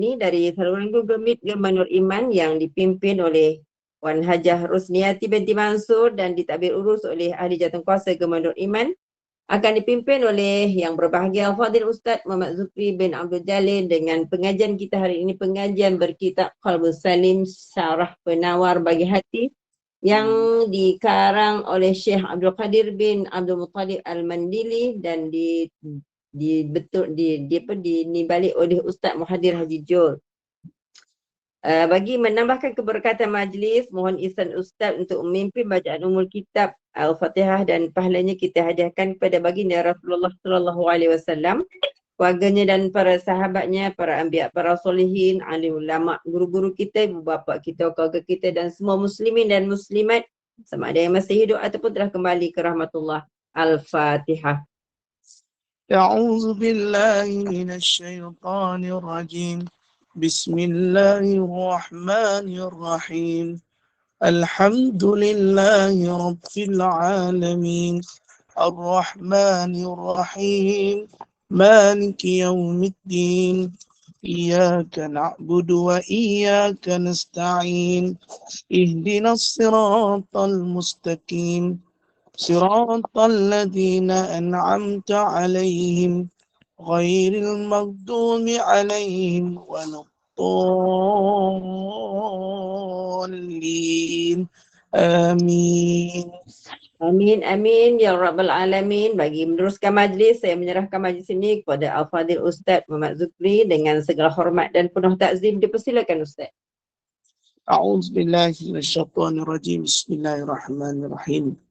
Ini dari saluran Google Meet Gemah Nur Iman yang dipimpin oleh Wan Hajah Rusniati binti Mansur dan ditadbir urus oleh Ahli Jawatankuasa Gemah Nur Iman, akan dipimpin oleh yang berbahagia Al-Fadhil Ustaz Muhammad Zufri bin Abdul Jalil. Dengan pengajian kita hari ini, pengajian berkitab Qalbus Salim, Syarah Penawar Bagi Hati, yang dikarang oleh Syekh Abdul Qadir bin Abdul Muttalib Al-Mandili dan dibalik oleh Ustaz Muhadir Haji Jol. Bagi menambahkan keberkatan majlis, mohon izin Ustaz untuk memimpin bacaan umul kitab Al-Fatihah dan pahalanya kita hadiahkan kepada baginda Rasulullah sallallahu alaihi wasallam, keluarganya dan para sahabatnya, para anbiya, para solihin, alim ulama, guru-guru kita, ibu bapa kita, keluarga kita dan semua muslimin dan muslimat sama ada yang masih hidup ataupun telah kembali ke rahmatullah. Al-Fatihah. أعوذ بالله من الشيطان الرجيم بسم الله الرحمن الرحيم الحمد لله رب العالمين الرحمن الرحيم مالك يوم الدين إياك نعبد وإياك نستعين اهدنا الصراط المستقيم صراط الذين أنعمت عليهم غير المغضوب عليهم ولا الضالين آمين. Amin, amin, ya Rabbal Alamin. Bagi meneruskan majlis, saya menyerahkan majlis ini kepada Al-Fadhil Ustaz Muhammad Zufri dengan segala hormat dan penuh takzim. Dipersilakan Ustaz. أعوذ بالله من الشيطان الرجيم بسم الله الرحمن الرحيم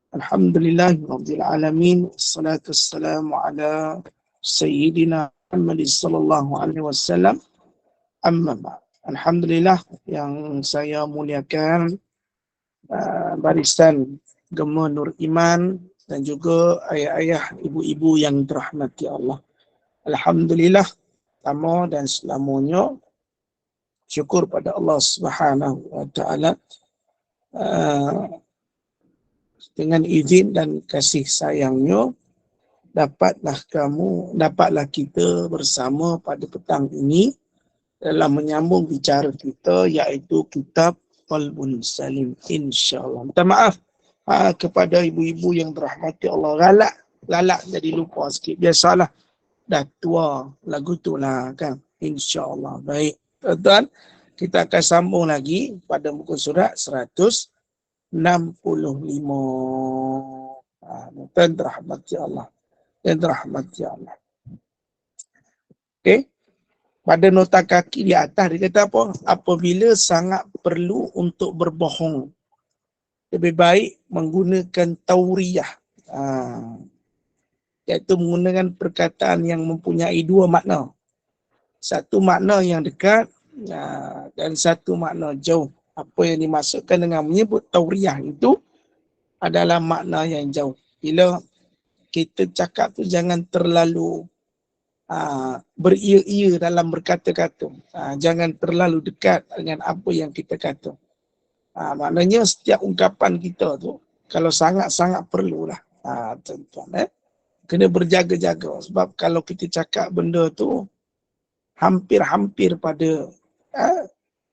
الحمد لله رب العالمين والصلاة والسلام على سيدنا Muhammad sallallahu alaihi wasallam. Amma ba'd. Alhamdulillah yang saya muliakan barisan Gemah Nur Iman dan juga ayah-ayah, ibu-ibu yang dirahmati Allah. Alhamdulillah, pertama dan selamanya syukur pada Allah Subhanahu wa taala dengan izin dan kasih sayangnya dapatlah kita bersama pada petang ini dalam menyambung bicara kita, iaitu kitab Qalbun Salim, insya-Allah. Minta maaf kepada ibu-ibu yang dirahmati Allah. Lalak jadi lupa sikit. Biasalah, dah tua lagu tu lah kan. Insya-Allah. Baik, tuan-tuan, kita akan sambung lagi pada muka surat 165. Tuan dirahmati Allah. Dan dirahmati Allah. Okey. Pada nota kaki di atas dia kata apa? Apabila sangat perlu untuk berbohong, lebih baik menggunakan tauriyah. Iaitu menggunakan perkataan yang mempunyai dua makna. Satu makna yang dekat dan satu makna jauh. Apa yang dimaksudkan dengan menyebut tauriyah itu adalah makna yang jauh. Bila kita cakap tu jangan terlalu beria-ia dalam berkata-kata. Jangan terlalu dekat dengan apa yang kita kata. Maknanya setiap ungkapan kita tu, kalau sangat-sangat perlulah, tuan-tuan, kena berjaga-jaga. Sebab kalau kita cakap benda tu hampir-hampir pada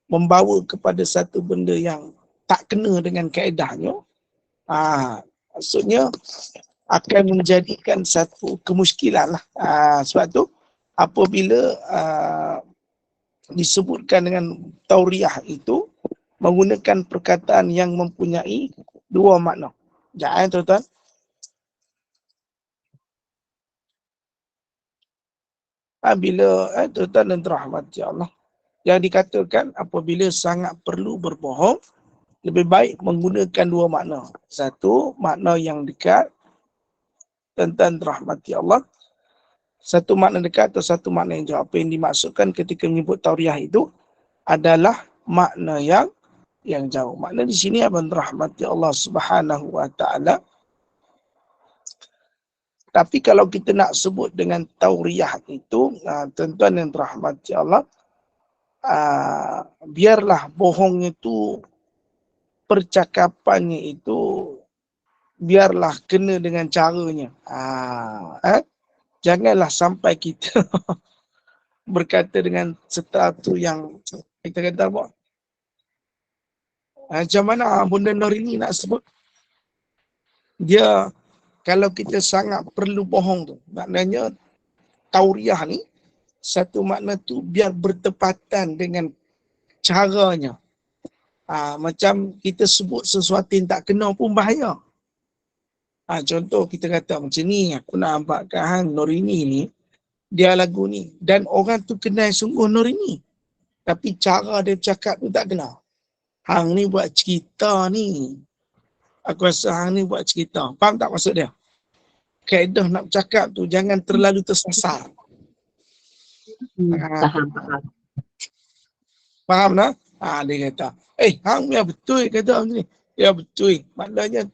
membawa kepada satu benda yang tak kena dengan kaedahnya, maksudnya akan menjadikan satu kemuskilan lah. Sebab tu apabila disebutkan dengan tauriyah itu menggunakan perkataan yang mempunyai dua makna. Jangan tuan-tuan. Bila tuan-tuan dan rahmati Allah, yang dikatakan apabila sangat perlu berbohong, lebih baik menggunakan dua makna. Satu, makna yang dekat, tuan-tuan rahmati Allah. Satu makna dekat atau satu makna yang jauh. Apa yang dimaksudkan ketika menyebut tauriyah itu adalah makna yang jauh. Makna di sini abang rahmati Allah Subhanahu wa taala. Tapi kalau kita nak sebut dengan tauriyah itu, tuan-tuan yang rahmati Allah, biarlah bohong itu, percakapannya itu biarlah kena dengan caranya. Janganlah sampai kita berkata dengan sesuatu yang kita kata apa? Macam mana benda Nur ini nak sebut? Dia kalau kita sangat perlu bohong tu, maknanya tauriah ni satu makna tu biar bertepatan dengan caranya. Macam kita sebut sesuatu yang tak kena pun bahaya. Contoh kita kata macam ni, aku nak nampakkan hang Norini ni, dia lagu ni. Dan orang tu kenal sungguh Norini. Tapi cara dia cakap tu tak kena. Hang ni buat cerita ni. Aku rasa hang ni buat cerita. Faham tak maksud dia? Kaedah nak cakap tu jangan terlalu tersasar. Faham. Faham tak? Dia kata, hang ya betul kata macam ni. Ya betul. Maknanya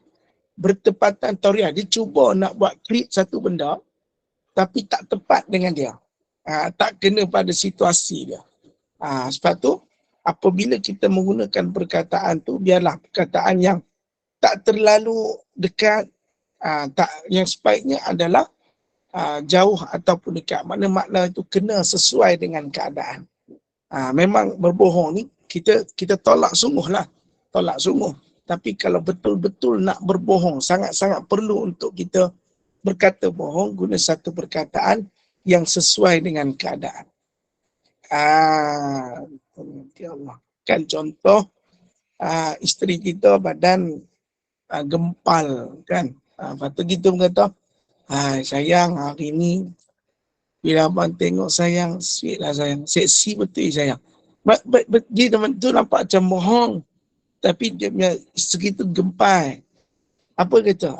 bertepatan tauriah. Dia cuba nak buat create satu benda tapi tak tepat dengan dia. Tak kena pada situasi dia. Sebab tu apabila kita menggunakan perkataan tu biarlah perkataan yang tak terlalu dekat, yang sebaiknya adalah jauh ataupun dekat. Makna itu kena sesuai dengan keadaan. Memang berbohong ni kita tolak sungguh lah. Tolak sungguh. Tapi kalau betul-betul nak berbohong, sangat-sangat perlu untuk kita berkata bohong, guna satu perkataan yang sesuai dengan keadaan. Ya Allah. Kan contoh, isteri kita badan gempal kan. Lepas tu kita berkata, sayang hari ni bila abang tengok sayang, sweet lah sayang. Seksi betul sayang. Dia teman tu nampak macam bohong. Tapi dia punya isteri tu gempal. Apa kata?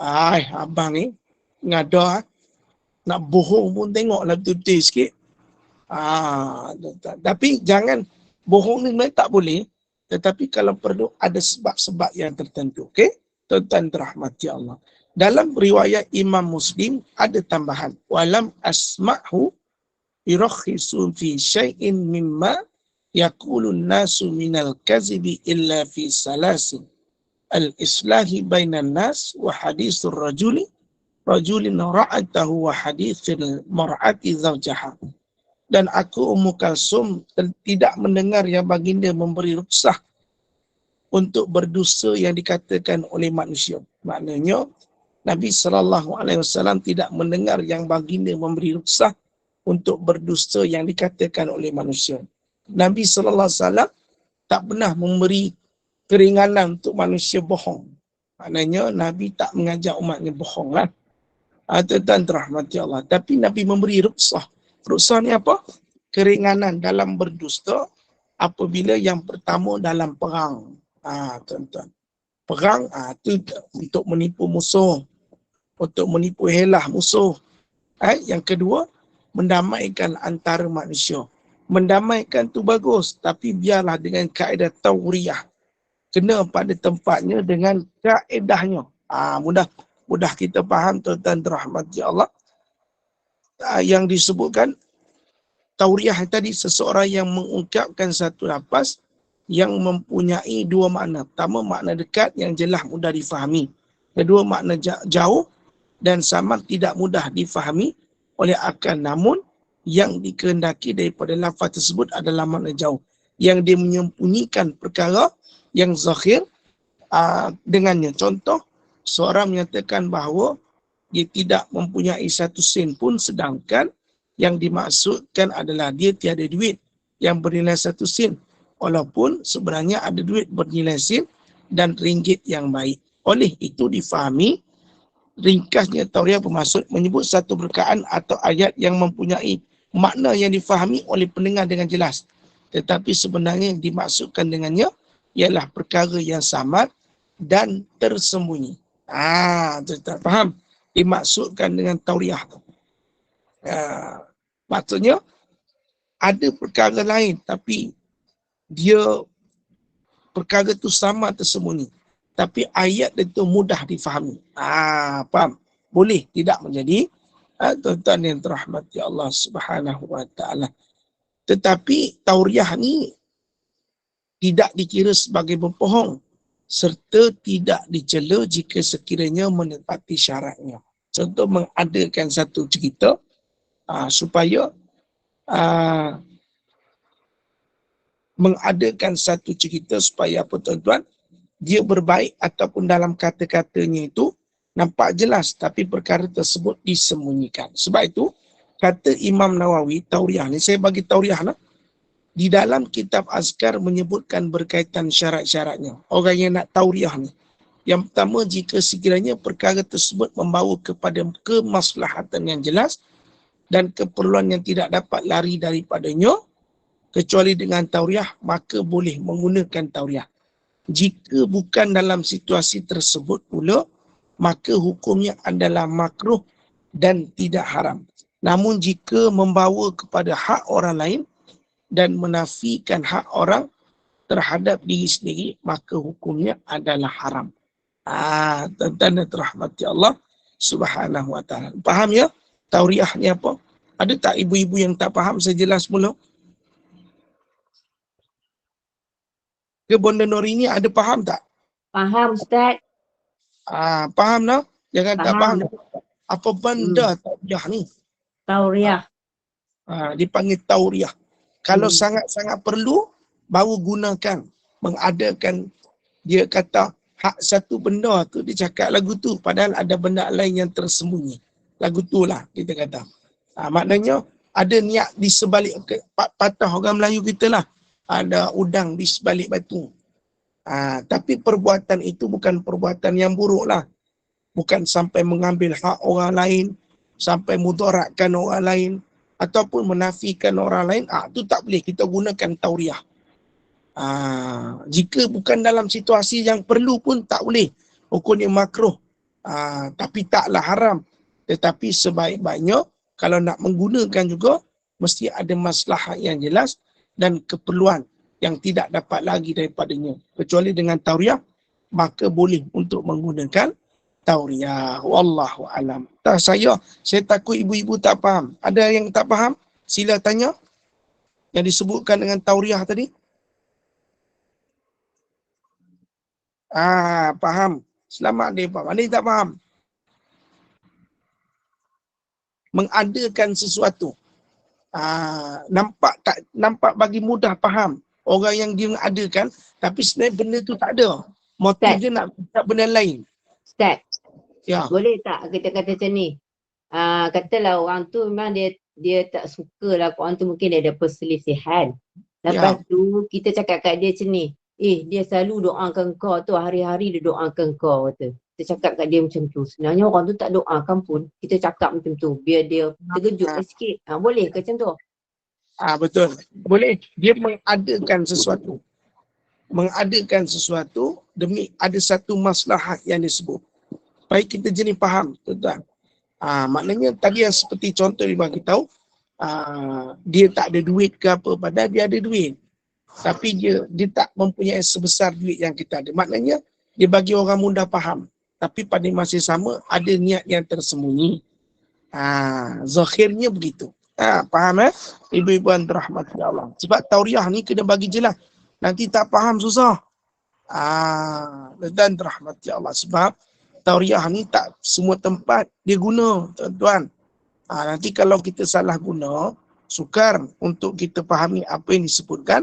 Abang ni ngada nak bohong pun tengoklah betul-betul sikit. Tapi jangan bohong ni memang tak boleh. Tetapi kalau perlu ada sebab-sebab yang tertentu. Okey? Tuan-tuan dirahmati Allah. Dalam riwayat Imam Muslim ada tambahan. Walam asma'hu yurakhisu fi syai'in mimma yaqulun nasu minal kazibi illa fi salasin. Al-islahi bainan nas wa hadithur rajulin ra'atahu wa hadithil mar'ati zawjaha. Dan aku Ummu Kalsum tidak mendengar yang baginda memberi rukhsah untuk berdusta yang dikatakan oleh manusia. Maknanya Nabi SAW tidak mendengar yang baginda memberi rukhsah untuk berdusta yang dikatakan oleh manusia. Nabi SAW tak pernah memberi keringanan untuk manusia bohong. Maknanya Nabi tak mengajak umatnya bohong lah. Tuan-tuan dirahmati Allah. Tapi Nabi memberi rukhsah. Rukhsah ni apa? Keringanan dalam berdusta apabila yang pertama dalam perang. Tuan-tuan. Perang tu untuk menipu musuh. Untuk menipu helah musuh. Yang kedua, mendamaikan antara manusia. Mendamaikan tu bagus. Tapi biarlah dengan kaedah tauriah. Kena pada tempatnya dengan kaedahnya. Mudah kita faham tuan-tuan dirahmati Allah. Yang disebutkan tauriah tadi seseorang yang mengungkapkan satu lafaz yang mempunyai dua makna. Pertama makna dekat yang jelas mudah difahami. Kedua makna jauh dan sama tidak mudah difahami oleh akal. Namun yang dikehendaki daripada lafaz tersebut adalah makna jauh. Yang dia menyembunyikan perkara yang zahir dengannya. Contoh, seorang menyatakan bahawa dia tidak mempunyai satu sen pun sedangkan yang dimaksudkan adalah dia tiada duit yang bernilai satu sen. Walaupun sebenarnya ada duit bernilai sen dan ringgit yang baik. Oleh itu difahami, ringkasnya tauriah bermaksud menyebut satu perkataan atau ayat yang mempunyai makna yang difahami oleh pendengar dengan jelas. Tetapi sebenarnya yang dimaksudkan dengannya ialah perkara yang samar dan tersembunyi. Tuan-tuan faham? Dimaksudkan dengan tauriah tu. Maksudnya ada perkara lain tapi dia perkara tu sama tersembunyi. Tapi ayat itu mudah difahami. Faham? Boleh tidak menjadi tuan-tuan yang dirahmati Allah Subhanahu wa taala. Tetapi tauriah ni tidak dikira sebagai berbohong serta tidak dicela jika sekiranya menepati syaratnya. Contoh mengadakan satu cerita supaya mengadakan satu cerita supaya apa tuan-tuan, dia berbaik ataupun dalam kata-katanya itu nampak jelas tapi perkara tersebut disembunyikan. Sebab itu kata Imam Nawawi, tauriah ni, saya bagi tauriah lah, di dalam kitab Azkar menyebutkan berkaitan syarat-syaratnya. Orang yang nak tauriah ni, yang pertama, jika sekiranya perkara tersebut membawa kepada kemaslahatan yang jelas dan keperluan yang tidak dapat lari daripadanya, kecuali dengan tauriah, maka boleh menggunakan tauriah. Jika bukan dalam situasi tersebut pula, maka hukumnya adalah makruh dan tidak haram. Namun jika membawa kepada hak orang lain dan menafikan hak orang terhadap diri sendiri, maka hukumnya adalah haram. Tuan-tuan dan terahmati Allah Subhanahu wa ta'ala. Faham ya? Tauriah ni apa? Ada tak ibu-ibu yang tak faham? Saya jelas mula. Ke Bonda Nori ni ada faham tak? Faham Ustaz? Faham tak? Jangan tak faham. Faham. Apa benda tauriah ni? Tauriah. Dipanggil tauriah. Kalau sangat-sangat perlu, baru gunakan. Mengadakan, dia kata hak satu benda tu, dia cakap lagu tu. Padahal ada benda lain yang tersembunyi. Lagu tu lah kita kata. Maknanya ada niat di sebalik patah orang Melayu kita lah. Ada udang di sebalik batu. Tapi perbuatan itu bukan perbuatan yang buruk lah. Bukan sampai mengambil hak orang lain, sampai mudaratkan orang lain, ataupun menafikan orang lain. Itu tak boleh. Kita gunakan tauriah. Jika bukan dalam situasi yang perlu pun tak boleh. Hukumnya makruh. Tapi taklah haram. Tetapi sebaik-baiknya, kalau nak menggunakan juga, mesti ada maslahat yang jelas dan keperluan yang tidak dapat lagi daripadanya. Kecuali dengan tauriah, maka boleh untuk menggunakan tauriah. Wallahu alam. Saya takut ibu-ibu tak faham. Ada yang tak faham? Sila tanya. Yang disebutkan dengan tauriah tadi. Faham. Selamat dia faham. Ada yang tak faham? Mengadakan sesuatu. Nampak bagi mudah faham. Orang yang dia adakan, tapi sebenarnya benda tu tak ada. Motif dia nak benda lain. Ustaz, ya. Boleh tak kita kata macam ni? Katalah orang tu memang dia tak suka lah Quran tu, mungkin dia ada perselisihan. Lepas tu kita cakap kat dia macam ni, dia selalu doakan kau tu, hari-hari dia doakan kau tu. Kita cakap kat dia macam tu. Sebenarnya orang tu tak doakan pun, kita cakap macam tu biar dia terkejut sikit. Boleh ke macam tu? Betul. Boleh. Dia mengadakan sesuatu. Mengadakan sesuatu demi ada satu maslahat yang disebut. Baik kita jenis faham, tuan-tuan. Maknanya tadi yang seperti contoh dia bagi tahu, dia tak ada duit ke apa, padahal dia ada duit. Tapi dia tak mempunyai sebesar duit yang kita ada. Maknanya dia bagi orang mudah faham. Tapi pada masa sama ada niat yang tersembunyi. Zahirnya begitu. Faham ibu-ibu yang dirahmati Allah. Sebab tauriah ni kena bagi jelas. Nanti tak faham susah. Dan dirahmati Allah. Sebab tauriah ni tak semua tempat dia guna, tuan-tuan. Nanti kalau kita salah guna, sukar untuk kita fahami apa yang disebutkan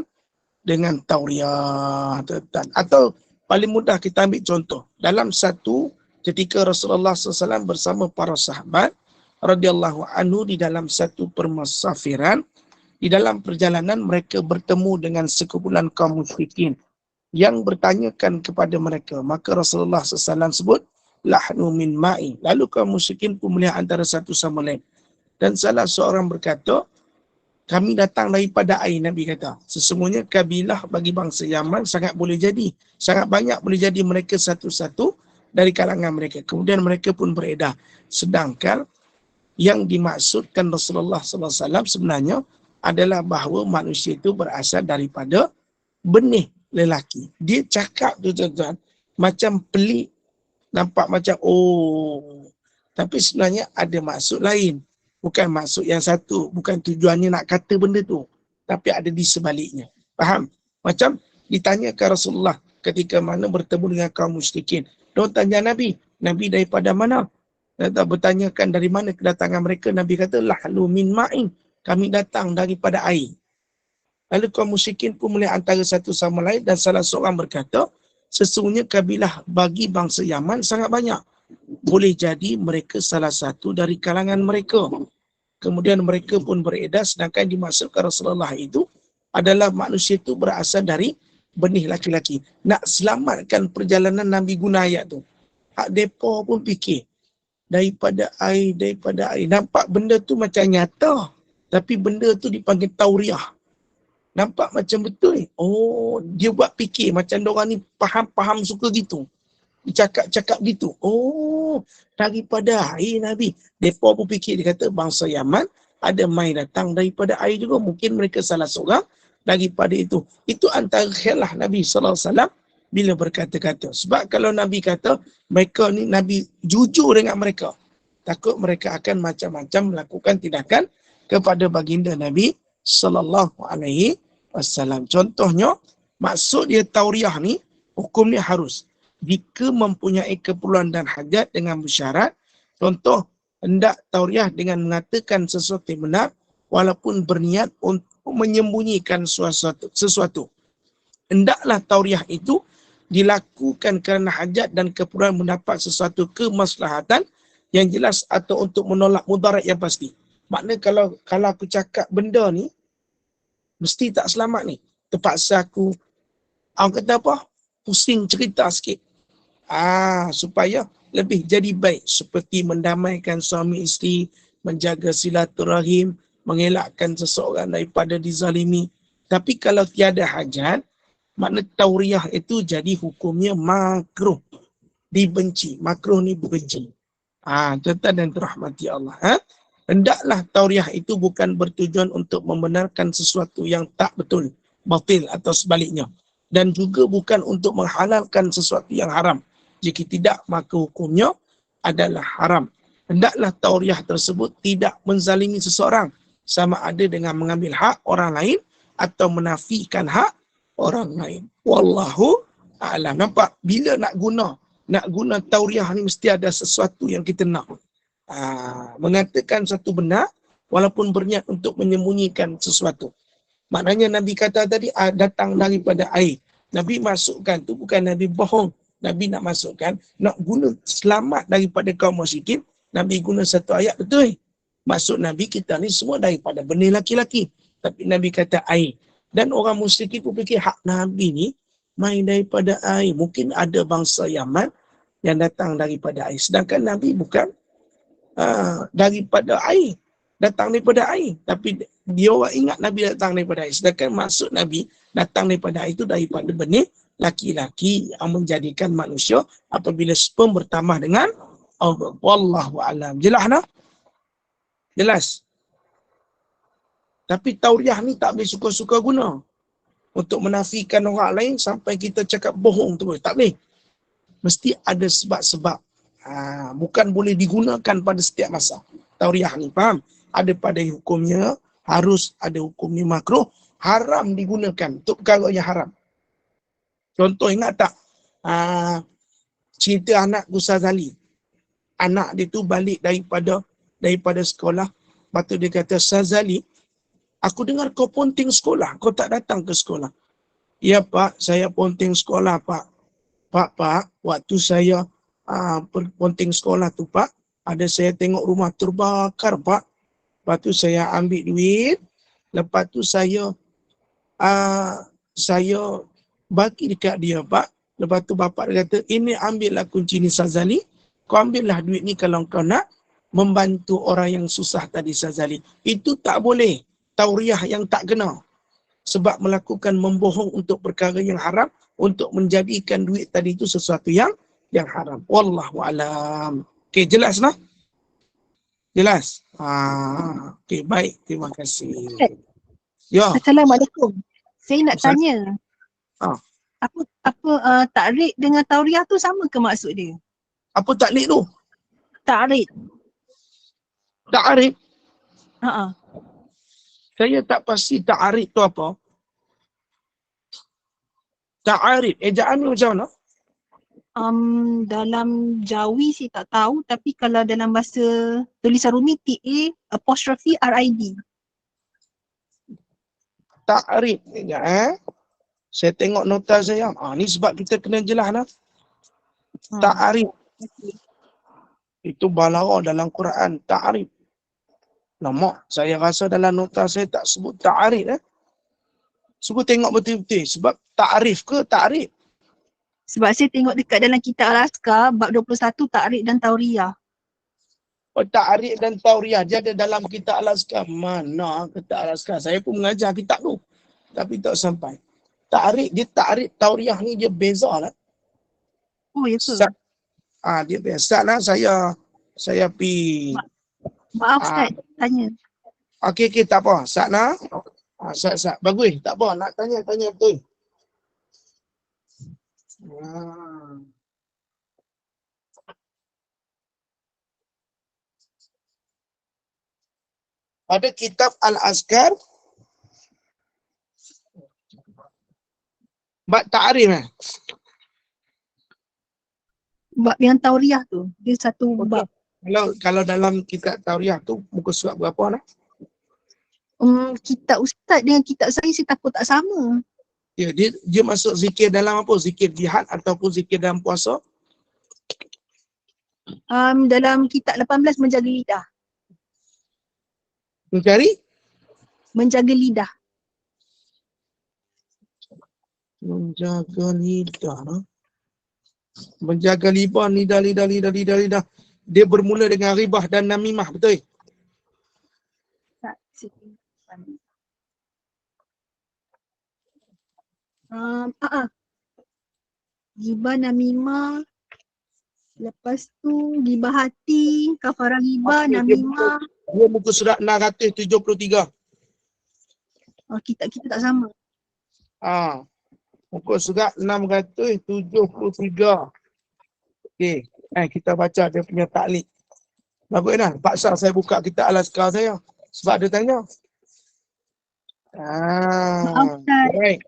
dengan tauriah, tuan-tuan. Atau paling mudah kita ambil contoh. Dalam satu ketika Rasulullah SAW bersama para sahabat radhiyallahu anhu di dalam satu permusafiran, di dalam perjalanan mereka bertemu dengan sekumpulan kaum musyrikin yang bertanyakan kepada mereka. Maka Rasulullah SAW sebut, lahnu min ma'i. Lalu kaum musyrikin pun melihat antara satu sama lain. Dan salah seorang berkata, kami datang daripada air. Nabi kata, sesungguhnya kabilah bagi bangsa Yaman sangat boleh jadi. Sangat banyak boleh jadi mereka satu-satu dari kalangan mereka. Kemudian mereka pun beredar. Sedangkan yang dimaksudkan Rasulullah SAW sebenarnya adalah bahawa manusia itu berasal daripada benih lelaki. Dia cakap tu tuan-tuan, macam pelik, nampak macam tapi sebenarnya ada maksud lain. Bukan maksud yang satu, bukan tujuannya nak kata benda tu, tapi ada di sebaliknya. Faham? Macam ditanyakan Rasulullah ketika mana bertemu dengan kaum musyrikin. Diorang tanya Nabi, Nabi daripada mana? Bertanyakan dari mana kedatangan mereka. Nabi kata, lahlu min ma'in. kami datang daripada air. Lalu kaum musyrikin pun melihat antara satu sama lain dan salah seorang berkata, sesungguhnya kabilah bagi bangsa Yaman sangat banyak. Boleh jadi mereka salah satu dari kalangan mereka. Kemudian mereka pun beredar sedangkan dimaksudkan Rasulullah itu adalah manusia itu berasal dari benih laki-laki. Nak selamatkan perjalanan Nabi guna ayat tu. Hak depa pun fikir daripada air. Nampak benda tu macam nyata. Tapi benda tu dipanggil tauriah. Nampak macam betul. Oh, dia buat fikir macam diorang ni faham-faham suka gitu. Cakap-cakap gitu. Oh, daripada air Nabi. Mereka pun fikir, dia kata bangsa Yaman ada mai datang daripada air juga. Mungkin mereka salah seorang daripada itu. Itu antara khilah Nabi SAW bila berkata-kata. Sebab kalau Nabi kata, mereka ni Nabi jujur dengan mereka. Takut mereka akan macam-macam melakukan tindakan kepada baginda Nabi SAW. Contohnya, maksud dia tauriah ni, hukum ni harus. Jika mempunyai keperluan dan hajat dengan bersyarat, contoh, hendak tauriah dengan mengatakan sesuatu yang benar, walaupun berniat untuk menyembunyikan sesuatu. Hendaklah tauriah itu dilakukan kerana hajat dan keperluan mendapat sesuatu kemaslahatan yang jelas atau untuk menolak mudarat yang pasti. Maknanya kalau aku cakap benda ni, mesti tak selamat ni. Terpaksa aku kata apa? Pusing cerita sikit. Supaya lebih jadi baik. Seperti mendamaikan suami isteri, menjaga silaturahim, mengelakkan seseorang daripada dizalimi. Tapi kalau tiada hajat, makna tauriah itu jadi hukumnya makruh. Dibenci. Makruh ni benci. Tuan-tuan dan terahmati Allah. Hendaklah tauriah itu bukan bertujuan untuk membenarkan sesuatu yang tak betul, batil atau sebaliknya. Dan juga bukan untuk menghalalkan sesuatu yang haram. Jika tidak, maka hukumnya adalah haram. Hendaklah tauriah tersebut tidak menzalimi seseorang, sama ada dengan mengambil hak orang lain atau menafikan hak orang lain. Wallahu a'lam. Nampak? Bila nak guna tauriah ni mesti ada sesuatu yang kita nak. Mengatakan satu benar walaupun berniat untuk menyembunyikan sesuatu. Maknanya Nabi kata tadi datang daripada air. Nabi masukkan tu bukan Nabi bohong. Nabi nak masukkan, nak guna selamat daripada kaum musyrikin, Nabi guna satu ayat betul. Maksud Nabi kita ni semua daripada benih laki-laki. Tapi Nabi kata air. Dan orang musyrikin pun fikir hak Nabi ni main daripada air. Mungkin ada bangsa Yaman yang datang daripada air. Sedangkan Nabi bukan daripada air. Datang daripada air. Tapi dia orang ingat Nabi datang daripada air. Sedangkan maksud Nabi datang daripada air itu daripada benih laki-laki yang menjadikan manusia apabila sperm bertambah dengan Allah. Wallahu a'lam. Jelas tak? Jelas. Tapi tauriah ni tak boleh suka-suka guna untuk menafikan orang lain sampai kita cakap bohong tu. Tak boleh. Mesti ada sebab-sebab. Bukan boleh digunakan pada setiap masa. Tauriah ni, faham? Ada pada hukumnya, harus ada hukumnya makruh, haram digunakan untuk perkara yang haram. Contoh ingat tak? Cerita anak Ustaz Ali. Anak dia tu balik daripada sekolah. Lepas tu dia kata, Ustaz Ali, aku dengar kau ponting sekolah. Kau tak datang ke sekolah. Ya Pak, saya ponting sekolah Pak. Pak, waktu saya ponting sekolah tu Pak, ada saya tengok rumah terbakar Pak. Lepas tu saya ambil duit. Lepas tu saya bagi dekat dia Pak. Lepas tu bapak dia kata, ini ambillah kunci ni Sazali. Kau ambillah duit ni kalau kau nak membantu orang yang susah tadi Sazali. Itu tak boleh. Tauriah yang tak kena. Sebab melakukan membohong untuk perkara yang haram, untuk menjadikan duit tadi itu sesuatu yang haram. Wallahu a'lam. Okey, jelas lah? Jelas? Okey, baik. Terima kasih. Ya. Assalamualaikum. Saya nak tanya. Apa takrib dengan tauriah tu sama ke maksud dia? Apa taklid tu? Takrib. Ta'arif? Saya tak pasti ta'arif tu apa. Ta'arif, ejaan ni macam mana? Dalam Jawi saya tak tahu, tapi kalau dalam bahasa tulisan Rumi TA apostrophe RID. ta'rif. Saya tengok nota saya. Ni sebab kita kena jelas lah. Ta'rif. Itu balagha dalam Quran. Ta'rif. Lama, saya rasa dalam nota saya tak sebut ta'rif. Cuba tengok betul-betul. Sebab ta'rif ke ta'rif? Sebab saya tengok dekat dalam kitab Al-Askar, bab 21 ta'rif dan tauriyah. Ta'rif dan tauriyah dia ada dalam kitab Al-Askar. Mana kitab Al-Askar? Saya pun mengajar kitab tu. Tapi tak sampai. Ta'rif, dia ta'rif tauriyah ni dia beza lah. Oh, ya ke? Dia biasa lah saya pi. Maaf Ustaz, tanya. Okey, tak apa. Satna. Sat. Bagus. Tak apa. Nak tanya betul. Pada kitab Al-Askar bab ta'rif Bab yang tauriyah tu, dia satu bab. Kalau dalam kitab tauriyah tu muka surat berapa lah? Kitab Ustaz dengan kitab saya takut tak sama. Ya, dia masuk zikir dalam apa? Zikir jihad ataupun zikir dalam puasa? Dalam kitab 18 menjaga lidah. Mencari? Menjaga lidah. Menjaga lidah. Menjaga lidah. Dia bermula dengan ribah dan namimah, betul? Gibah, namimah. Lepas tu gibah hati, kafarah gibah, namimah. Dia muka surat 673. Kitab kita tak sama. Muka surat 673. Okey, kita baca dia punya taklid. Bagus dah. Paksa saya buka kitab Al-Askar saya. Sebab dia tanya. Baik.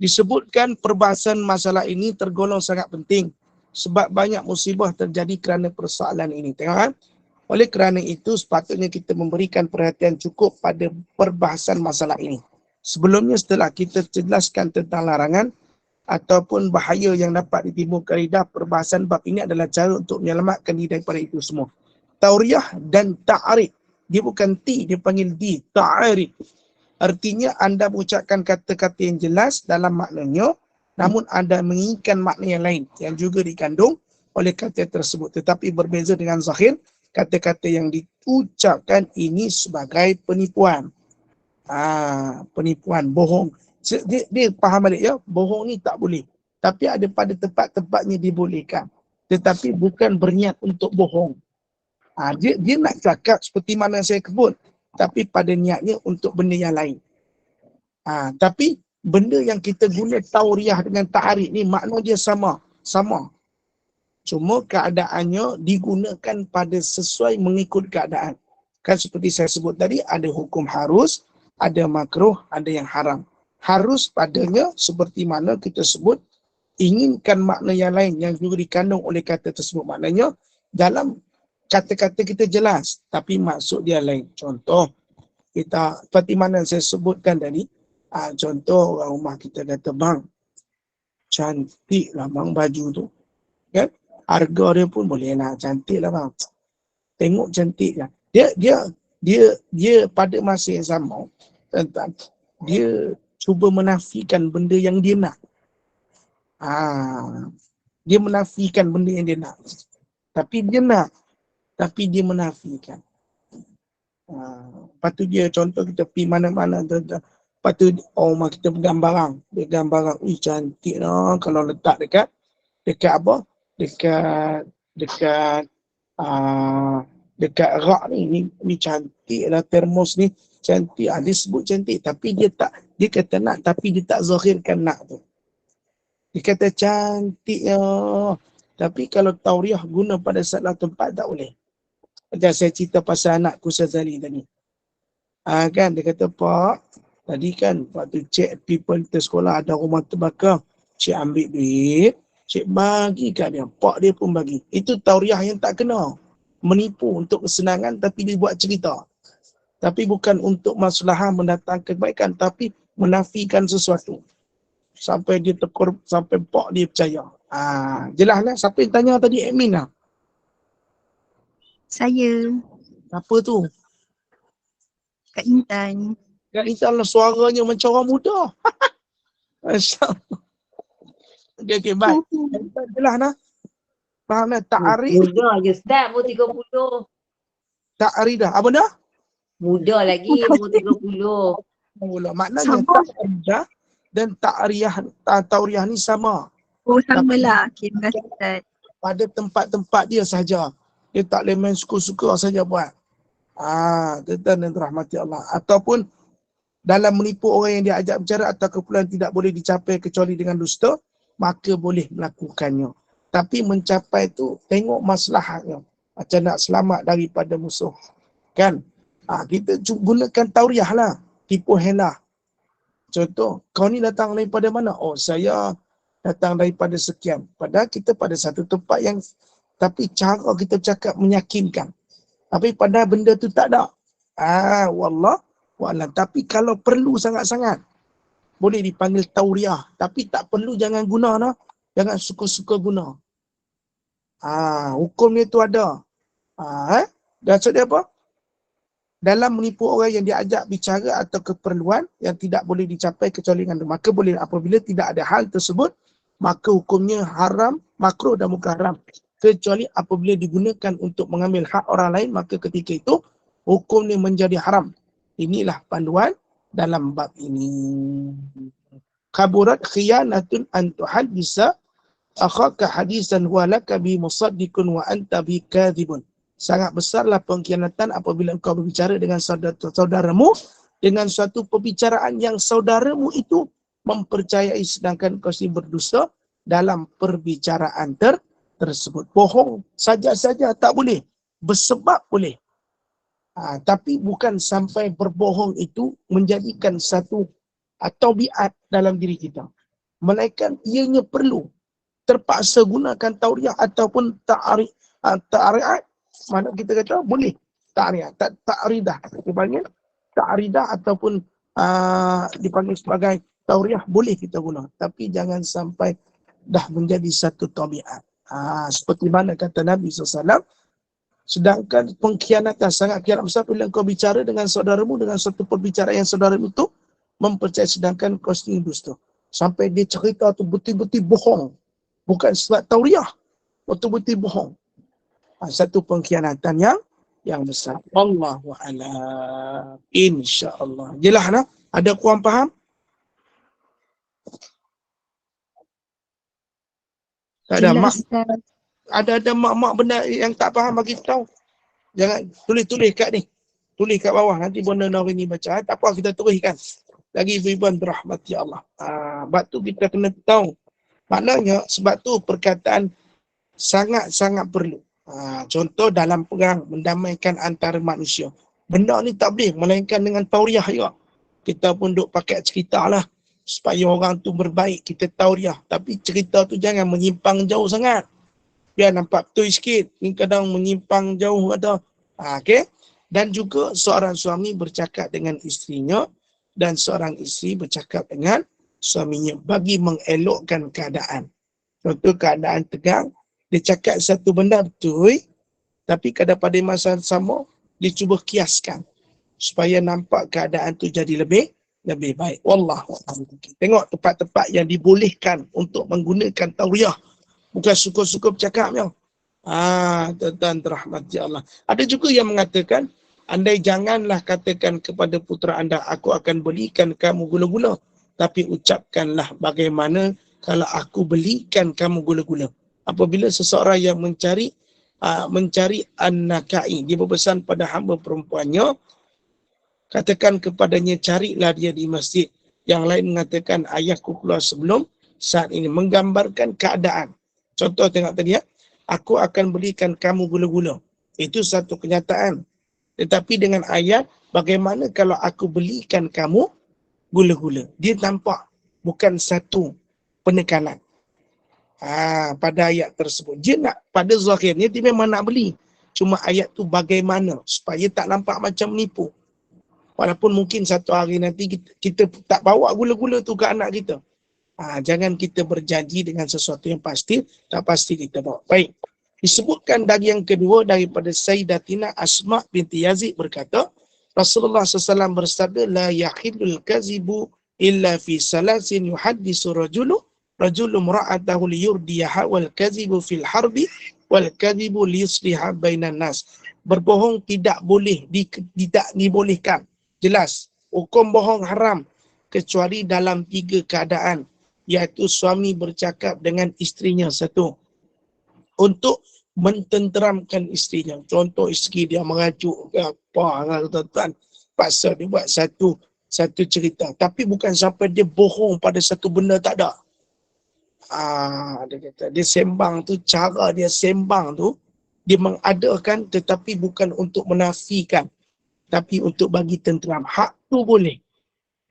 Disebutkan perbahasan masalah ini tergolong sangat penting. Sebab banyak musibah terjadi kerana persoalan ini. Tengok kan? Oleh kerana itu, sepatutnya kita memberikan perhatian cukup pada perbahasan masalah ini. Sebelumnya, setelah kita jelaskan tentang larangan ataupun bahaya yang dapat ditimbulkan lidah, perbahasan bab ini adalah cara untuk menyelamatkan diri daripada itu semua. Tauriyah dan ta'rif. Dia bukan ti, dia panggil di. Ta'rif. Artinya anda mengucapkan kata-kata yang jelas dalam maknanya, namun anda menginginkan makna yang lain yang juga dikandung oleh kata tersebut. Tetapi berbeza dengan zahir, kata-kata yang diucapkan ini sebagai penipuan. Penipuan, bohong. Dia faham balik ya, bohong ni tak boleh. Tapi ada pada tempat-tempatnya dibolehkan. Tetapi bukan berniat untuk bohong. Dia nak cakap seperti mana saya kebut. Tapi pada niatnya untuk benda yang lain. Tapi benda yang kita guna tauriyah dengan ta'rif ni makna dia sama. Cuma keadaannya digunakan pada sesuai mengikut keadaan. Kan seperti saya sebut tadi, ada hukum harus, ada makruh, ada yang haram. Harus padanya seperti mana kita sebut, inginkan makna yang lain yang juga dikandung oleh kata tersebut. Maknanya dalam kata-kata kita jelas, tapi maksud dia lain. Contoh, kita seperti mana saya sebutkan tadi, contoh orang rumah kita kata, bang, cantik lah bang baju tu. Kan? Harga dia pun boleh lah, cantik lah bang. Tengok cantik lah. Dia pada masa yang sama, dia cuba menafikan benda yang dia nak. Dia menafikan benda yang dia nak. Tapi dia nak. Tapi dia menafikan. Lepas tu dia contoh kita pergi mana-mana. Lepas tu rumah kita pegang barang. Pegang barang. Cantik lah. Kalau letak dekat apa? Dekat rak ni cantik lah, termos ni cantik. Dia sebut cantik tapi dia kata nak tapi dia tak zahirkan nak tu. Dia kata cantik ya. Tapi kalau tauriyah guna pada salah tempat tak boleh. Macam saya cerita pasal anakku Sazali tadi. Kan dia kata, Pak, tadi kan waktu cik people kita sekolah ada rumah terbakar. Cik ambil duit, cik bagi kat dia. Pak dia pun bagi. Itu tauriyah yang tak kena. Menipu untuk kesenangan tapi dia buat cerita. Tapi bukan untuk maslahah mendatangkan kebaikan. Tapi menafikan sesuatu. Sampai dia tekor, sampai pok dia percaya. Jelas lah. Siapa yang tanya tadi? Admin lah. Saya, Apa tu? Kak Intan. Kak Intan lah, suaranya macam orang muda. Masya Allah. Okay, baik. Kak Intan jelas lah. Faham lah? Ta'arif, Muda je Ustaz, umur 30. ta'aridah. Apa dah? Muda lagi, umur 30. Maknanya Sama. ta'aridah dan tauriah ni sama. Oh, sama lah. Okay, terima kasih Ustaz. Pada tempat-tempat dia sahaja. Dia tak boleh main suka-suka saja buat. Tuan dan rahmati Allah. Ataupun dalam menipu orang yang dia ajak berbicara atau kepulan tidak boleh dicapai kecuali dengan dusta, maka boleh melakukannya. Tapi mencapai tu tengok masalahnya. Macam nak selamat daripada musuh. Kan? Kita gunakan tauriah lah. Tipu helah. Contoh, kau ni datang daripada mana? Oh, saya datang daripada sekian. Padahal kita pada satu tempat yang, tapi cara kita bercakap meyakinkan. Tapi padahal benda tu tak ada. Wallah wa'alam. Tapi kalau perlu sangat-sangat, boleh dipanggil tauriah. Tapi tak perlu, jangan guna lah. Jangan suka-suka guna. Hukum dia tu ada. Maksud dia apa? Dalam menipu orang yang diajak bicara atau keperluan yang tidak boleh dicapai kecuali dengan maka boleh, apabila tidak ada hal tersebut, maka hukumnya haram, makruh dan mukarram. Kecuali apabila digunakan untuk mengambil hak orang lain, maka ketika itu hukumnya menjadi haram. Inilah panduan dalam bab ini. Kaburat khiyanatun an tuhaddisa akhaka hadisan huwa laka bi musaddiqun wa anta bi kadhibun. Sangat besarlah pengkhianatan apabila engkau berbicara dengan saudaramu dengan suatu perbicaraan yang saudaramu itu mempercayai sedangkan kau sendiri berdusta dalam perbicaraan tersebut. Bohong saja-saja tak boleh. Bersebab boleh. Tapi bukan sampai berbohong itu menjadikan satu tabiat dalam diri kita. Melainkan ianya perlu terpaksa gunakan tauriah ataupun ta'ariat. Mana kita kata boleh ta'ariah, ta'aridah. Dipanggil ta'aridah ataupun dipanggil sebagai tauriah, boleh kita guna. Tapi jangan sampai dah menjadi satu tabiat. Seperti mana kata Nabi SAW, sedangkan pengkhianatan sangat khianat besar bila kau bicara dengan saudaramu dengan suatu perbicaraan yang saudaramu itu mempercayai sedangkan kau sendiri dusta. Sampai dia cerita tu betul-betul bohong. Bukan sebab tauriah, betul-betul bohong. Satu pengkhianatan yang besar. Allahu a'lam. InsyaAllah. Jelas lah? Ada kurang faham? Tak ada mak. Ada mak-mak benda yang tak faham bagi tahu. Jangan tulis kat ni. Tulis kat bawah. Nanti benda Nari ni baca. Tak apa kita tuliskan. Lagi ibu-ibuan berahmati Allah. Sebab tu kita kena tahu. Maknanya sebab tu perkataan sangat-sangat perlu. Contoh dalam perang mendamaikan antara manusia. Benda ni tak boleh melainkan dengan tauriah juga. Kita pun duk pakai cerita lah supaya orang tu berbaik. Kita tauriah. Tapi cerita tu jangan menyimpang jauh sangat. Biar nampak betul sikit. Ni kadang menyimpang jauh ada. Okay? Dan juga seorang suami bercakap dengan isterinya dan seorang isteri bercakap dengan suaminya bagi mengelokkan keadaan. Contoh keadaan tegang, dia cakap satu benda betul, tapi kadang pada masa sama, dia cuba kiaskan supaya nampak keadaan tu jadi lebih baik. Wallahu a'lam. Tengok tempat-tempat yang dibolehkan untuk menggunakan tauriah. Bukan suka-suka bercakapnya. Tuan rahmati Allah. Ada juga yang mengatakan, andai janganlah katakan kepada putera anda, aku akan belikan kamu gula-gula. Tapi ucapkanlah bagaimana kalau aku belikan kamu gula-gula. Apabila seseorang yang mencari an-nakai, dia berpesan pada hamba perempuannya, katakan kepadanya carilah dia di masjid. Yang lain mengatakan ayahku keluar sebelum saat ini, menggambarkan keadaan. Contoh tengok tadi aku akan belikan kamu gula-gula. Itu satu kenyataan. Tetapi dengan ayat, bagaimana kalau aku belikan kamu gula-gula. Dia nampak bukan satu penekanan. Pada ayat tersebut. Dia nak, pada zahirnya dia memang nak beli. Cuma ayat tu bagaimana supaya tak nampak macam menipu. Walaupun mungkin satu hari nanti kita tak bawa gula-gula tu ke anak kita. Jangan kita berjanji dengan sesuatu yang pasti, tak pasti kita bawa. Baik. Disebutkan dari yang kedua daripada Sayyidatina Asma binti Yazid berkata, Rasulullah SAW bersabda, la yahillul kazibu illa fi salasin yuhaddisu rajulu mra'atahu liyurdiyaha wal kazibu fil harbi wal kazibu liyusliha bainan nas. Berbohong tidak boleh, tidak dibolehkan. Jelas, hukum bohong haram kecuali dalam 3 keadaan, iaitu suami bercakap dengan isterinya, satu, untuk mententeramkan isterinya. Contoh, isteri dia merajuk ke apa, tuan-tuan, paksa dia buat satu cerita. Tapi bukan sampai dia bohong pada satu benda tak ada. Dia kata, dia sembang tu, cara dia sembang tu, dia mengadakan tetapi bukan untuk menafikan, tapi untuk bagi tenteram. Hak tu boleh.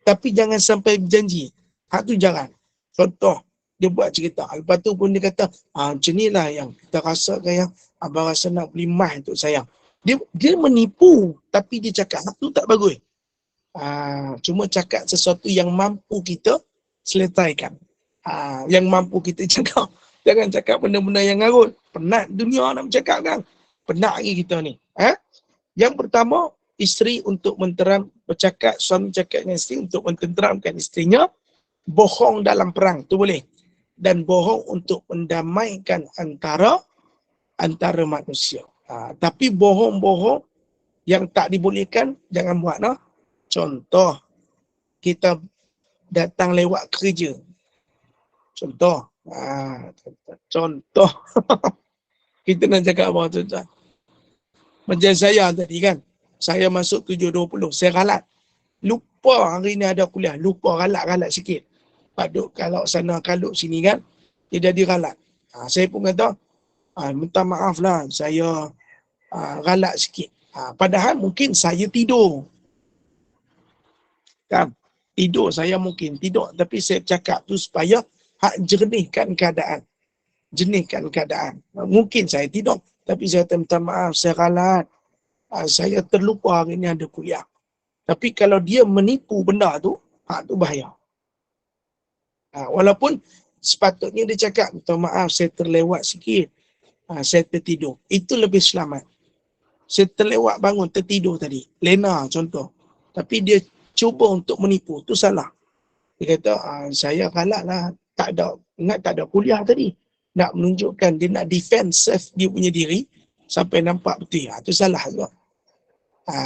Tapi jangan sampai berjanji. Hak tu jangan. Contoh, dia buat cerita. Lepas tu pun dia kata, macam ni lah yang kita rasa yang abang rasa nak beli mah untuk sayang. Dia menipu, tapi dia cakap hak tu tak bagus. Cuma cakap sesuatu yang mampu kita selesaikan. Yang mampu kita cakap. Jangan cakap benda-benda yang ngarut. Penat dunia nak bercakap kan. Penat lagi kita ni. Yang pertama, isteri untuk bercakap, suami cakap dengan isteri untuk mententeramkan isterinya. Bohong dalam perang, tu boleh. Dan bohong untuk mendamaikan antara manusia. Tapi bohong-bohong yang tak dibolehkan, jangan buat. Contoh, kita datang lewat kerja. Contoh. Kita nak cakap apa tu? Macam saya tadi kan. Saya masuk 7.20. Saya ralat. Lupa hari ni ada kuliah. Lupa ralat-ralat sikit. Paduk kalau sana kalau sini kan. Dia jadi ralat. Saya pun kata, minta maaf lah. Saya ralat sikit. Padahal mungkin saya tidur. Kan? Tidur saya mungkin. Tidur. Tapi saya cakap tu supaya jernihkan keadaan. Mungkin saya tidur. Tapi saya minta maaf. Saya ralat. Saya terlupa hari ni ada kuliah. Tapi kalau dia menipu benda tu, tu bahaya. Walaupun sepatutnya dia cakap, minta maaf saya terlewat sikit. Saya tertidur. Itu lebih selamat. Saya terlewat bangun, tertidur tadi. Lena contoh. Tapi dia cuba untuk menipu. Tu salah. Dia kata, saya ralat lah. Ingat tak ada kuliah tadi. Nak menunjukkan, dia nak defend self dia punya diri. Sampai nampak betul. Tu salah juga.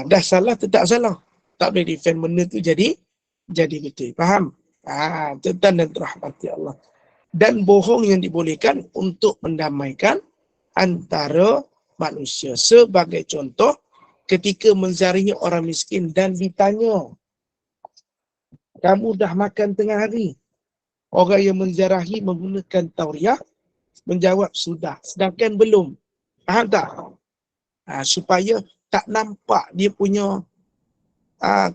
Dah salah, tetap salah. Tak boleh defend benda tu jadi betul. Faham? Tuan dan rahmati Allah. Dan bohong yang dibolehkan untuk mendamaikan antara manusia. Sebagai contoh, ketika menzarihi orang miskin dan ditanya, kamu dah makan tengah hari? Orang yang menziarahi menggunakan tauriah menjawab sudah. Sedangkan belum. Faham tak? Supaya tak nampak dia punya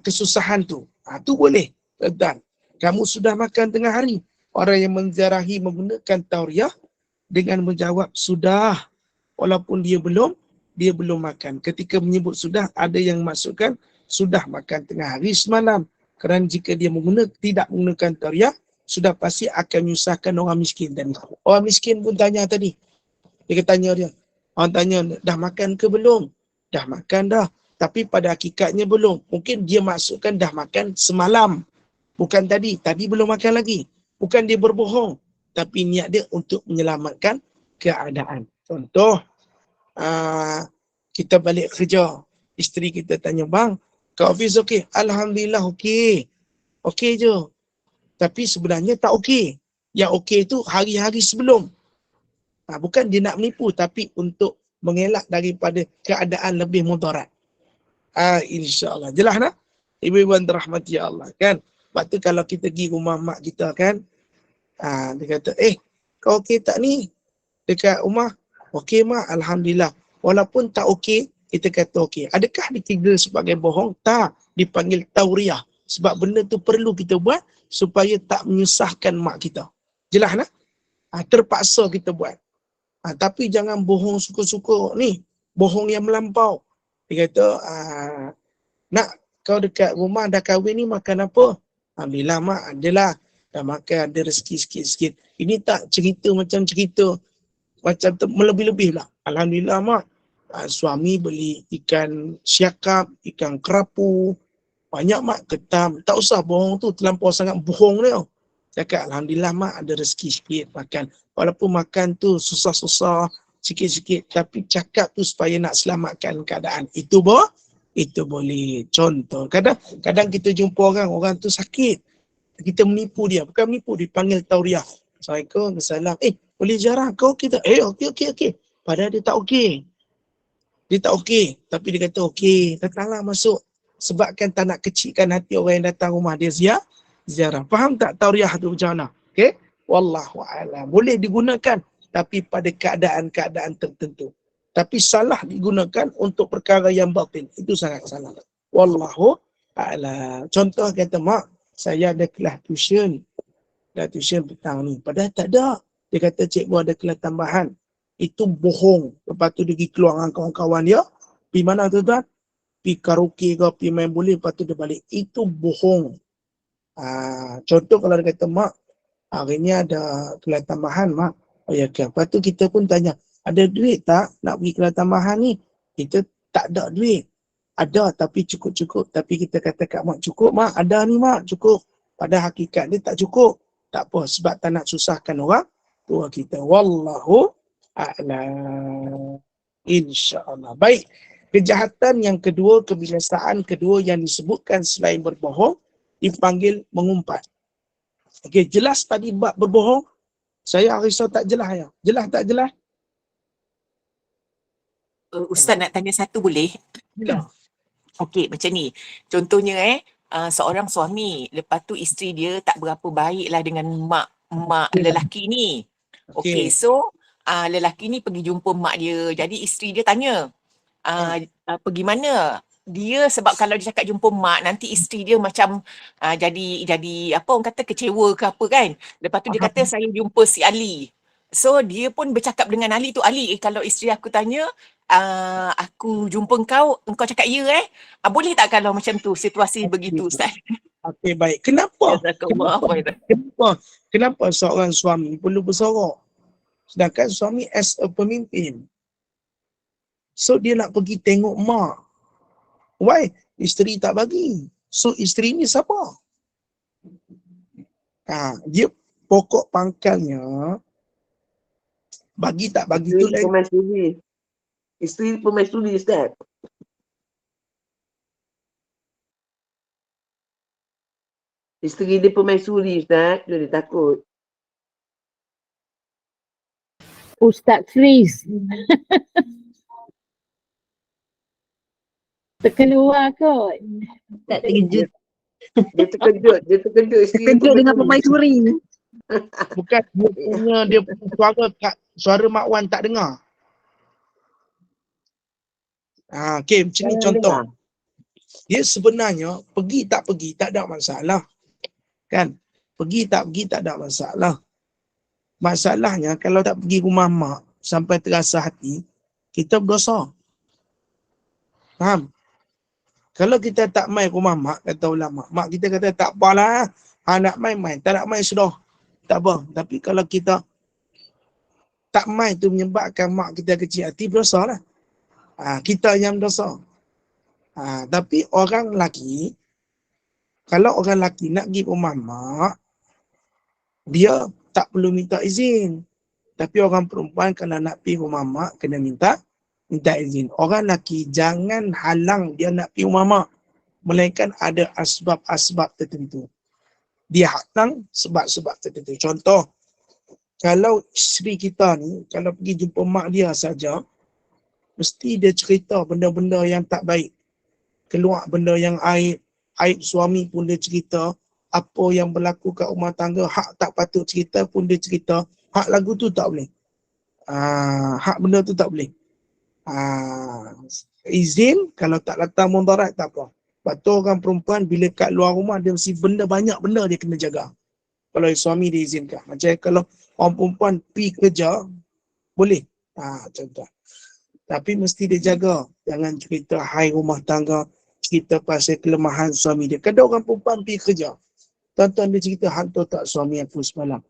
kesusahan tu. Tu boleh. Dan kamu sudah makan tengah hari. Orang yang menziarahi menggunakan tauriah dengan menjawab sudah. Walaupun dia belum makan. Ketika menyebut sudah, ada yang masukkan sudah makan tengah hari semalam. Kerana jika dia tidak menggunakan tauriah, sudah pasti akan menyusahkan orang miskin. Dan orang miskin pun tanya tadi. Dia tanya dia. Orang tanya, dah makan ke belum? Dah makan dah. Tapi pada hakikatnya belum. Mungkin dia maksudkan dah makan semalam. Bukan tadi. Tadi belum makan lagi. Bukan dia berbohong. Tapi niat dia untuk menyelamatkan keadaan. Contoh, kita balik kerja. Isteri kita tanya, bang, kat office okey? Alhamdulillah okey. Okey je. Tapi sebenarnya tak okey. Yang okey tu hari-hari sebelum. Bukan dia nak menipu, tapi untuk mengelak daripada keadaan lebih mudarat. InsyaAllah. Jelas tak? Ibu-ibu yang dirahmati Allah kan? Lepas tu kalau kita pergi rumah mak kita kan, dia kata, kau okey tak ni? Dekat rumah, okey mak, Alhamdulillah. Walaupun tak okey, kita kata okey. Adakah dikira sebagai bohong? Tak. Dipanggil tauriah. Sebab benda tu perlu kita buat supaya tak menyusahkan mak kita. Jelas tak? Terpaksa kita buat. Tapi jangan bohong suka-suka ni. Bohong yang melampau. Dia kata, nak kau dekat rumah dah kahwin ni makan apa? Alhamdulillah mak adalah. Dah makan ada rezeki sikit-sikit. Ini tak cerita macam cerita macam melebih-lebih lah. Alhamdulillah mak. Suami beli ikan siakap, ikan kerapu. Banyak mak ketam. Tak usah bohong tu. Terlampau sangat bohong dia. Cakap Alhamdulillah mak ada rezeki sikit makan. Walaupun makan tu susah-susah sikit-sikit. Tapi cakap tu supaya nak selamatkan keadaan. Itu boleh. Contoh. Kadang kita jumpa orang tu sakit. Kita menipu dia. Bukan menipu, dipanggil tauriah. Assalamualaikum, salam. Boleh jarah kau kita. Okey. Padahal dia tak okey. Dia tak okey. Tapi dia kata okey. Datanglah masuk. Sebabkan tak nak kecilkan hati orang yang datang rumah dia ziarah. Faham tak tauriah tu macam mana? Okey? Wallahualam. Boleh digunakan. Tapi pada keadaan-keadaan tertentu. Tapi salah digunakan untuk perkara yang batin. Itu sangat salah. Wallahualam. Contoh kata mak, saya ada kelas tuition. Dah tuition petang ni. Padahal tak ada. Dia kata cikgu ada kelas tambahan. Itu bohong. Lepas tu dia pergi keluar dengan kawan-kawan dia. Pergi mana tuan-tuan? Pergi karaoke ke, pergi main bola. Lepas tu dia balik. Itu bohong. Contoh kalau dia kata, mak, hari ni ada kelas tambahan, mak. Oh ya, okay. Lepas tu kita pun tanya, ada duit tak nak pergi kelas tambahan ni? Kita tak ada duit. Ada tapi cukup-cukup. Tapi kita kata kat mak, cukup mak, ada ni mak, cukup. Pada hakikat dia tak cukup. Tak apa, sebab tak nak susahkan orang tua kita. Wallahu a'lam. InsyaAllah. Baik. Kejahatan yang kedua, kebiasaan kedua yang disebutkan selain berbohong, dipanggil mengumpat. Okey, jelas tadi bab berbohong? Saya risau tak jelas ya. Jelas tak jelas? Ustaz nak tanya satu boleh? Bila? Okey, macam ni. Contohnya seorang suami, lepas tu isteri dia tak berapa baiklah dengan mak lelaki ni. Okey, so lelaki ni pergi jumpa mak dia. Jadi isteri dia tanya, pergi mana? Dia sebab kalau dia cakap jumpa mak, nanti isteri dia macam jadi apa orang kata kecewa ke apa kan. Lepas tu dia kata saya jumpa si Ali. So dia pun bercakap dengan Ali tu, Ali kalau isteri aku tanya, aku jumpa engkau cakap ya boleh tak kalau macam tu situasi begitu Ustaz? Okey, baik. Kenapa seorang suami perlu bersorak? Sedangkan suami as a pemimpin. So dia nak pergi tengok mak. Why? Isteri tak bagi. So isteri ni siapa? Dia pokok pangkalnya bagi tak bagi tu lain. Isteri pemaisuri Ustaz. Isteri dia pemaisuri Ustaz. Dia takut. Ustaz freeze. Terkeluar kot. Tak terkejut. Dia terkejut. Isteri Terkejut dengan pemaisuri. Bukan dia punya suara Mak Wan tak dengar. Okey, macam ni contoh. Dia sebenarnya pergi tak ada masalah. Kan? Pergi tak ada masalah. Masalahnya kalau tak pergi rumah mak sampai terasa hati, kita berdosa. Faham? Kalau kita tak main rumah mak, kata ulama, mak kita kata tak apalah, nak main, tak nak main sudah. Tak apa. Tapi kalau kita tak main tu menyebabkan mak kita kecil hati, berdosa lah. Kita yang berdosa. Tapi orang lelaki, kalau orang lelaki nak pergi rumah mak, dia tak perlu minta izin. Tapi orang perempuan kalau nak pergi rumah mak, kena minta izin. Orang lelaki jangan halang dia nak pergi rumah mak. Melainkan ada asbab-asbab tertentu. Dia halang sebab-sebab tertentu. Contoh, kalau isteri kita ni, kalau pergi jumpa mak dia saja, mesti dia cerita benda-benda yang tak baik. Keluar benda yang aib suami pun dia cerita. Apa yang berlaku kat rumah tangga, hak tak patut cerita pun dia cerita. Hak lagu tu tak boleh. Hak benda tu tak boleh. Izin, kalau tak datang mudarat tak apa. Sebab tu orang perempuan bila kat luar rumah, dia mesti banyak benda dia kena jaga. Kalau suami dia izinkan. Macam kalau orang perempuan pergi kerja, boleh. Contoh. Tapi mesti dia jaga. Jangan cerita hai rumah tangga, cerita pasal kelemahan suami dia. Kadang orang perempuan pergi kerja. Tuan-tuan dia cerita, hak tu tak suami aku semalam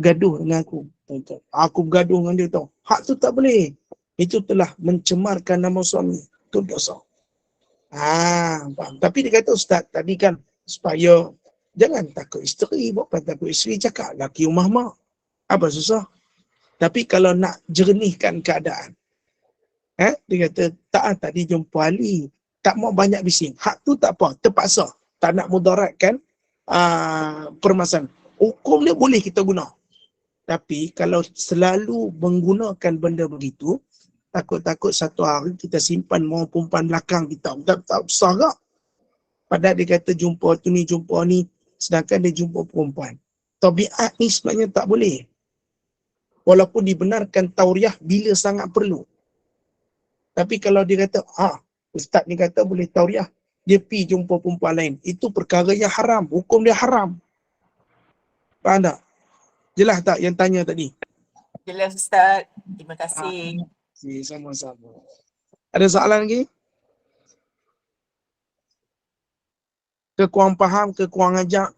gaduh dengan aku. Tuan-tuan, aku bergaduh dengan dia tau. Hak tu tak boleh. Itu telah mencemarkan nama suami. Itu dosa. Faham. Tapi dia kata, Ustaz, tadi kan supaya jangan takut isteri. Bukan takut isteri, cakap laki rumah mak. Apa susah? Tapi kalau nak jernihkan keadaan, dia kata, tak tadi jumpa Ali. Tak mau banyak bising. Hak tu tak apa. Terpaksa. Tak nak mudaratkan permasalahan. Hukum dia boleh kita guna. Tapi kalau selalu menggunakan benda begitu, takut-takut satu hari kita simpan mau perempuan belakang kita. Tak besar tak? Padahal dia kata jumpa tu ni, jumpa ni. Sedangkan dia jumpa perempuan. Tabiat ni sebenarnya tak boleh. Walaupun dibenarkan tauriah bila sangat perlu. Tapi kalau dia kata, ustaz ni kata boleh tauriah, dia pergi jumpa perempuan lain. Itu perkara yang haram. Hukum dia haram. Faham tak? Jelas tak yang tanya tadi? Jelas Ustaz. Terima kasih. Sama-sama. Ada soalan lagi? Kekurang faham, kekurang ajak.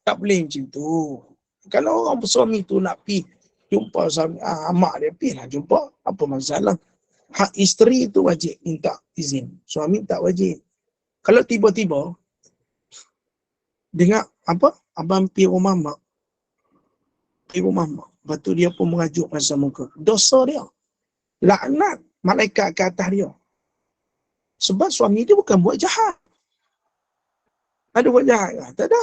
Tak boleh macam tu. Kalau orang suami tu nak pergi jumpa suami, mak dia pergi lah jumpa. Apa masalah? Hak isteri tu wajib minta izin. Suami tak wajib. Kalau tiba-tiba dengar apa? Abang pergi rumah mak. Pergi rumah mak. Lepas tu dia pun merajuk masa muka. Dosa dia. Laknat malaikat ke atas dia. Sebab suami dia bukan buat jahat. Ada buat jahat ke? Tak ada.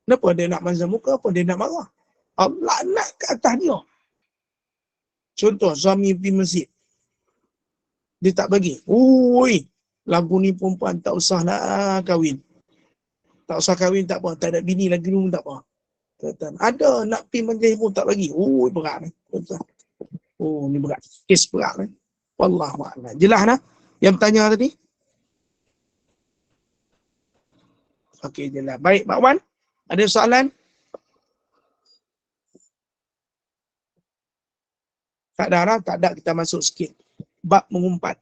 Kenapa dia nak mazam muka? Apa dia nak marah? Laknat ke atas dia. Contoh, suami pergi masjid. Dia tak bagi. Lagu ni perempuan tak usah lah kahwin. Tak usah kahwin tak apa. Tak ada bini lagi pun tak apa. Ada nak pergi majlis pun tak bagi. Berat ni. Ni berat. Kes berat ni. Wallahua'alam. Jelas lah yang tanya tadi? Okey, jelas. Baik, Pak Wan. Ada soalan? Tak ada lah. Tak ada, kita masuk sikit. Bab mengumpat.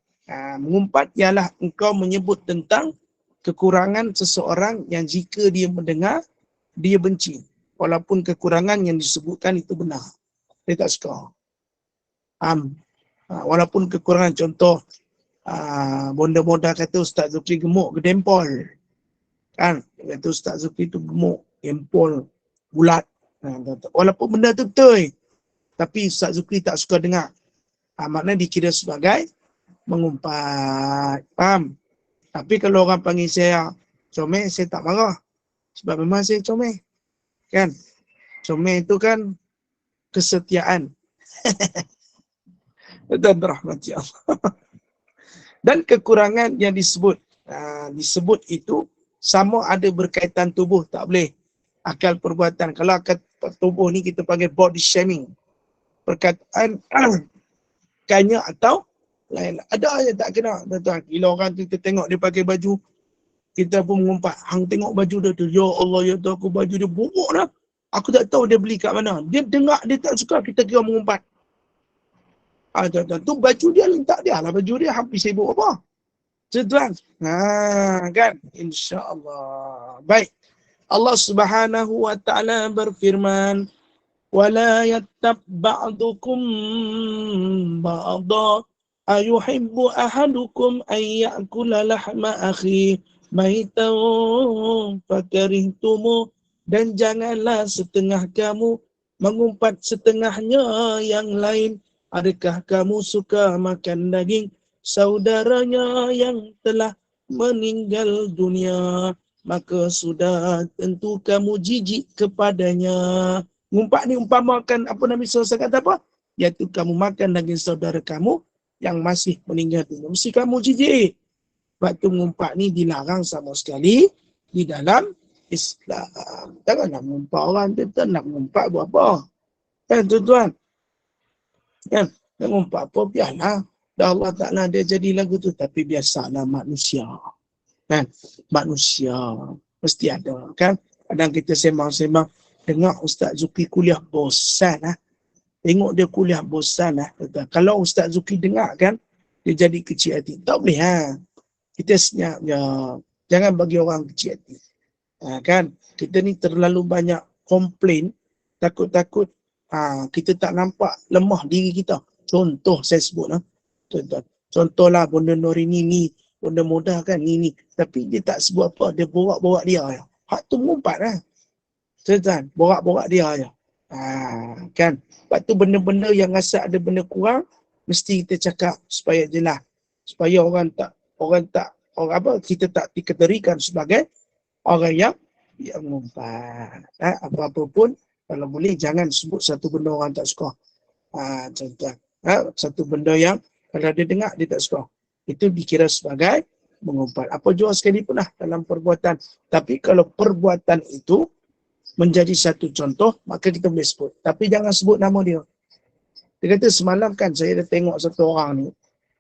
Mengumpat ialah engkau menyebut tentang kekurangan seseorang yang jika dia mendengar, dia benci. Walaupun kekurangan yang disebutkan itu benar. Dia tak suka. Walaupun kekurangan, contoh, bonda-bonda kata Ustaz Zulkifli gemuk ke dempol. Kan? Dia kata Ustaz Zulkifli tu gemuk, dempol, bulat. Walaupun benda tu betul. Tapi Ustaz Zulkifli tak suka dengar. Maknanya dikira sebagai mengumpat. Faham? Tapi kalau orang panggil saya comel, saya tak marah. Sebab memang saya comel. Kan? Comel itu kan kesetiaan. Dan rahmati Allah. Dan kekurangan yang disebut. Disebut itu sama ada berkaitan tubuh. Tak boleh. Akal perbuatan. Kalau akal tubuh ni kita panggil body shaming. Perkataan kanya atau lain. Ada yang tak kena. Bila orang kita tengok dia pakai baju, kita pun mengumpat. Hang tengok baju dia tu. Ya Allah, ya tu aku baju dia buruk dah. Aku tak tahu dia beli kat mana. Dia dengar, dia tak suka, kita kira mengumpat. Tu baju dia, letak dia lah. Baju dia hampir sibuk apa. Tuan. Kan? InsyaAllah. Baik. Allah Subhanahu wa ta'ala berfirman, وَلَا يَتَّبْ بَعْضُكُمْ بَعْضًا أَيُحِبُّ أَحَدُكُمْ أَنْ يَأْكُلَ لَحْمَ أَخِيهِ مَيْتًا فَكَرِهْتُمُوهُ. Dan janganlah setengah kamu mengumpat setengahnya yang lain. Adakah kamu suka makan daging saudaranya yang telah meninggal dunia? Maka sudah tentu kamu jijik kepadanya. Ngumpat ni umpamakan apa Nabi SAW kata apa? Iaitu kamu makan daging saudara kamu yang masih meninggal dunia. Mesti kamu jijik. Sebab tu ngumpat ni dilarang sama sekali di dalam Islam. Janganlah mengumpat orang. Kita nak mengumpat buat apa? Kan tuan-tuan? Kan? Nak mengumpat apa? Biarlah. Dan Allah Ta'ala dia jadi lagu tu. Tapi biasalah manusia. Kan? Manusia. Mesti ada. Kan? Kadang kita sembang-sembang. Dengar Ustaz Zulkifli kuliah bosan lah. Tengok dia kuliah bosan lah. Kalau Ustaz Zulkifli dengar kan, dia jadi kecil hati. Tak boleh Kita senyap je. Jangan bagi orang kecil hati. Kan? Kita ni terlalu banyak komplain, takut-takut kita tak nampak lemah diri kita. Contoh saya sebut Contohlah benda Norini ni, benda mudah kan ni. Tapi dia tak sebut apa, dia borak-borak dia je. Hak tu mengumpat lah. Tuan, borak-borak dia je. Kan? Lepas tu benda-benda yang rasa ada benda kurang, mesti kita cakap supaya jelas. Supaya kita tak dikategorikan sebagai orang yang mengumpat. Apa-apa pun, kalau boleh jangan sebut satu benda orang tak suka. Contoh. Satu benda yang kalau dia dengar, dia tak suka. Itu dikira sebagai mengumpat. Apa jua sekalipun lah dalam perbuatan. Tapi kalau perbuatan itu menjadi satu contoh, maka kita boleh sebut. Tapi jangan sebut nama dia. Dia kata semalam kan saya dah tengok satu orang ni,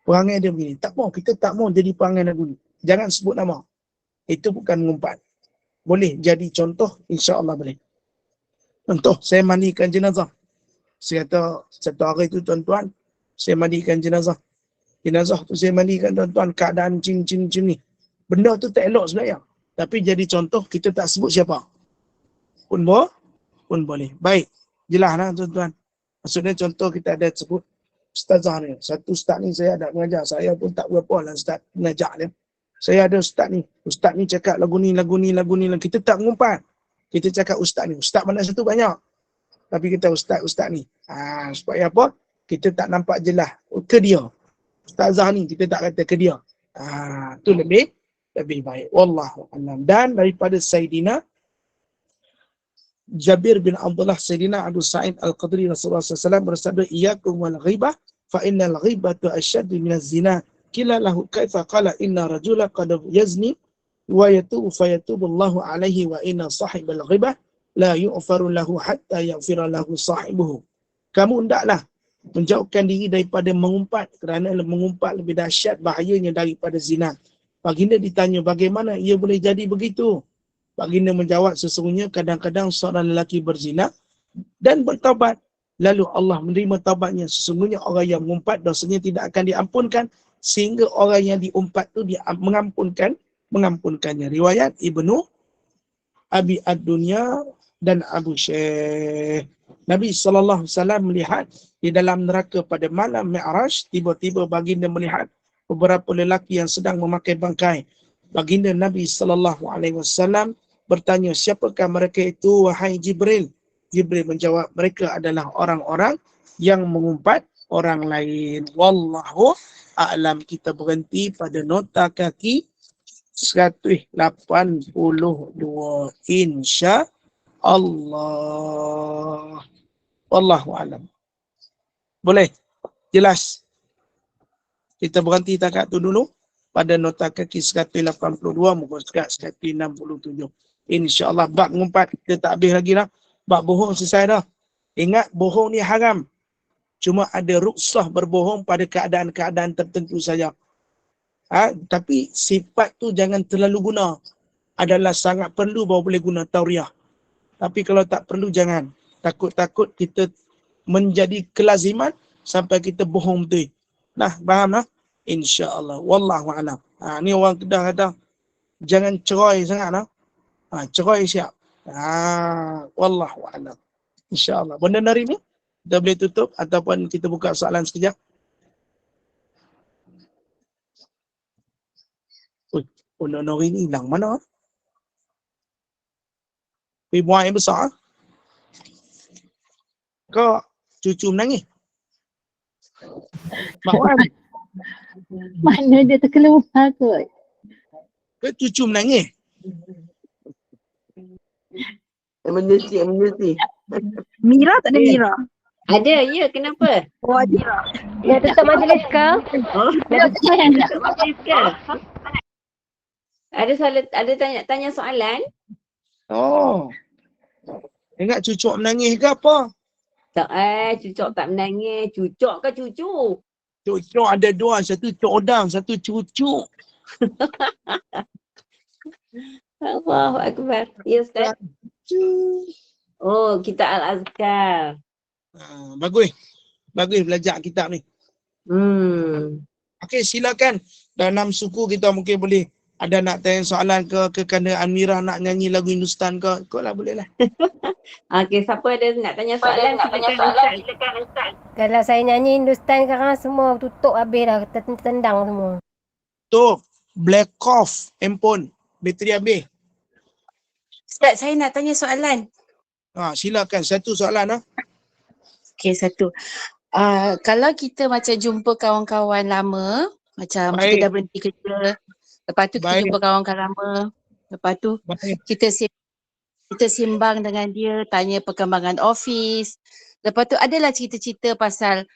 perangai dia begini. Tak mau, kita tak mau jadi perangai lagu ni. Jangan sebut nama. Itu bukan mengumpat. Boleh jadi contoh, insya-Allah boleh. Contoh, saya mandikan jenazah. Saya kata satu hari tu tuan-tuan, saya mandikan jenazah. Jenazah tu saya mandikan tuan-tuan, keadaan cin ni. Benda tu tak elok sebenarnya. Tapi jadi contoh, kita tak sebut siapa. Pun boleh. Baik, jelas lah tuan-tuan. Maksudnya contoh kita ada sebut ustazah ni. Satu ustaz ni saya ada mengajar. Saya pun tak berapa lah ustaz mengajar dia. Saya ada ustaz ni. Ustaz ni cakap lagu ni. Kita tak mengumpat. Kita cakap ustaz ni. Ustaz mana satu banyak. Tapi kita ustaz ni. Supaya apa? Kita tak nampak jelas ke dia. Ustazah ni kita tak kata ke dia. Tu lebih baik. Wallahu a'lam. Dan daripada Sayyidina Jabir bin Abdullah Sayyidina Abu Sa'id Al-Qadri Rasulullah SAW bersabda, "Iyyakum wal ghibah fa innal ghibata asyaddu minaz zina." Qila lahu kaifa qala inna rajula qad yazni wa yatubu fayatubu Allahu alaihi wa inna sahibal ghibah la yu'faru lahu hatta yaghfira lahu sahibuhu. Kamu hendaklah menjauhkan diri daripada mengumpat, kerana mengumpat lebih dahsyat bahayanya daripada zina. Baginda ditanya bagaimana ia boleh jadi begitu. Baginda menjawab, sesungguhnya kadang-kadang seorang lelaki berzina dan bertaubat, lalu Allah menerima taubatnya. Sesungguhnya orang yang mengumpat dosanya tidak akan diampunkan, sehingga orang yang diumpat tu dia mengampunkannya. Riwayat Ibnu Abi Ad-Dunya dan Abu Syekh. Nabi SAW melihat di dalam neraka pada malam Mi'raj, tiba-tiba baginda melihat beberapa lelaki yang sedang memakai bangkai. Baginda Nabi SAW bertanya, siapakah mereka itu wahai Jibril? Jibril menjawab, mereka adalah orang-orang yang mengumpat orang lain. Wallahu a'lam. Kita berhenti pada nota kaki 182. Insya Allah. Wallahu a'lam. Boleh? Jelas? Kita berhenti takat tu dulu pada nota kaki 182 muka surat 167. InsyaAllah bab mengumpat kita tak habis lagi dah. Bab bohong selesai dah. Ingat bohong ni haram. Cuma ada ruksah berbohong pada keadaan-keadaan tertentu saja. Tapi sifat tu jangan terlalu guna. Adalah sangat perlu baru boleh guna tauriah. Tapi kalau tak perlu jangan. Takut-takut kita menjadi kelaziman sampai kita bohong betul. Nah, faham lah? InsyaAllah. Wallahu a'lam. Ni orang Kedah kata, jangan cerai sangat lah. Cerai siap. Wallahu a'lam. InsyaAllah. Benda hari ni, kita boleh tutup ataupun kita buka soalan sekejap. Benda hari ni hilang mana? Buang yang besar. Kau cucu menangis? Mak Wan, Mana dia terkeluar kot. ke cucu menangis? Emergency. Mira tak ada Mira. Ada, ya, kenapa? Oh, ada. Nak tutup majlis ke? Oh, ada tanya soalan? Oh. Ingat cucuk menangis ke apa? Tak, cucuk tak menangis. Cucuk ke cucu? Cucuk ada dua. Satu codang, satu cucuk. Allahu Akbar. Ya, Ustaz. Oh, kita Al-Azkar. Bagus. Bagus belajar kitab ni. Okey, silakan. Dalam suku kita mungkin boleh ada nak tanya soalan ke kerana Amira nak nyanyi lagu Hindustan ke? Ikutlah boleh lah. Okey, siapa ada nak tanya soalan? Silakan Ustaz. Kalau saya nyanyi Hindustan sekarang semua tutup habis dah, tendang semua. Tu, black off, handphone, bateri habis. Ustaz, saya nak tanya soalan. Silakan satu soalan ah. Okey, satu. Kalau kita macam jumpa kawan-kawan lama, macam Baik. kita dah berhenti kerja, lepas tu kita Baik. jumpa kawan-kawan lama, lepas tu Baik. kita simbang dengan dia, tanya perkembangan office. Lepas tu adalah cerita-cerita pasal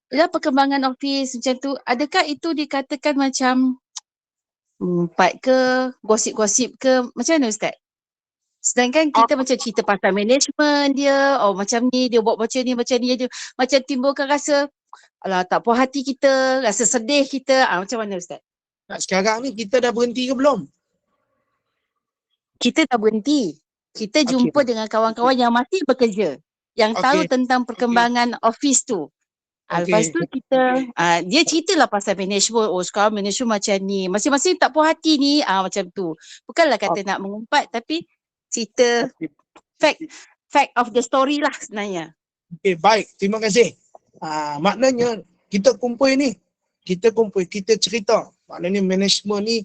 perkembangan office macam tu. Adakah itu dikatakan macam empat ke, gosip-gosip ke, macam mana Ustaz? Sedangkan kita macam cerita pasal management dia, macam ni, dia buat macam ni, dia macam timbulkan rasa alah tak puas hati kita, rasa sedih kita. Macam mana Ustaz? Sekarang ni kita dah berhenti ke belum? Kita dah berhenti. Kita jumpa dengan kawan-kawan yang masih bekerja, yang tahu tentang perkembangan office tu. Lepas tu kita, dia ceritalah pasal management. Sekarang management macam ni. Masing-masing tak puas hati ni. Macam tu. Bukanlah kata nak mengumpat, tapi cerita fact of the story lah sebenarnya. Okey, baik. Terima kasih. Maknanya kita kumpul ni. Kita cerita. Maknanya management ni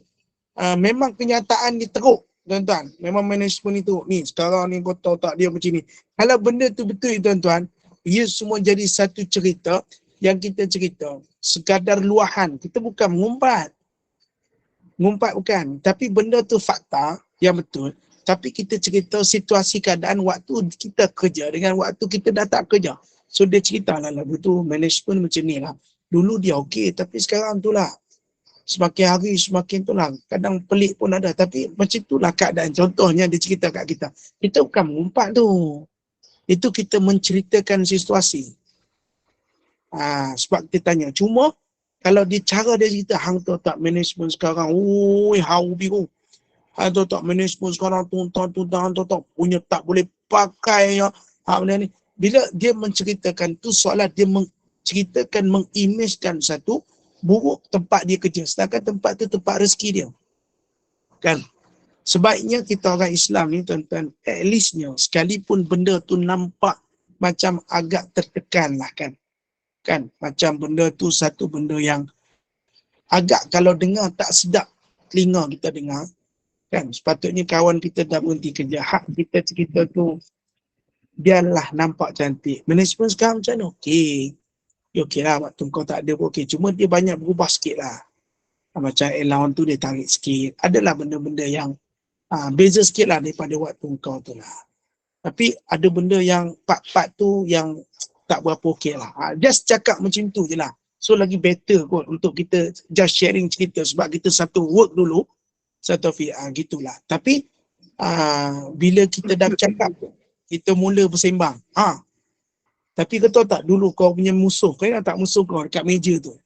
memang kenyataan ni teruk, tuan-tuan. Memang management itu ni sekarang ni kau tahu tak dia macam ni. Kalau benda tu betul tuan-tuan, ia semua jadi satu cerita yang kita cerita. Sekadar luahan. Kita bukan mengumpat. Ngumpat bukan. Tapi benda tu fakta yang betul. Tapi kita cerita situasi keadaan waktu kita kerja dengan waktu kita dah tak kerja. So dia ceritalah lagu tu, management macam ni lah. Dulu dia okey tapi sekarang tu lah. Semakin hari semakin tu lah. Kadang pelik pun ada tapi macam tu lah keadaan. Contohnya dia cerita kat kita. Kita bukan mengumpat tu. Itu kita menceritakan situasi. Sebab kita tanya. Cuma kalau dia cara dia cerita, hang tahu tak management sekarang, hau biru. Hang tahu tak management sekarang tuntang punya tak boleh pakai ya. Benda ni. Bila dia menceritakan tu soalan dia menceritakan, mengimagekan satu buruk tempat dia kerja. Sedangkan tempat tu tempat rezeki dia. Kan? Sebaiknya kita orang Islam ni tuan-tuan, at leastnya sekalipun benda tu nampak macam agak tertekan lah kan. Kan? Macam benda tu satu benda yang agak kalau dengar tak sedap telinga kita dengar. Kan? Sepatutnya kawan kita dah berhenti kerja. Hak kita cerita tu biarlah nampak cantik. Management sekarang macam mana? Okey. Okey lah, waktu kau tak ada pun okey. Cuma dia banyak berubah sikit lah. Macam allowance tu dia tarik sikit. Adalah benda-benda yang beza sikit lah daripada waktu kau tu lah. Tapi ada benda yang part-part tu yang tak berapa okey lah. Just cakap macam tu je lah. So lagi better kot untuk kita just sharing cerita sebab kita satu work dulu. Satu gitulah. Tapi bila kita dah cakap, kita mula bersembang. Tapi kau tahu tak dulu kau punya musuh, kau ingat tak musuh kau dekat meja tu?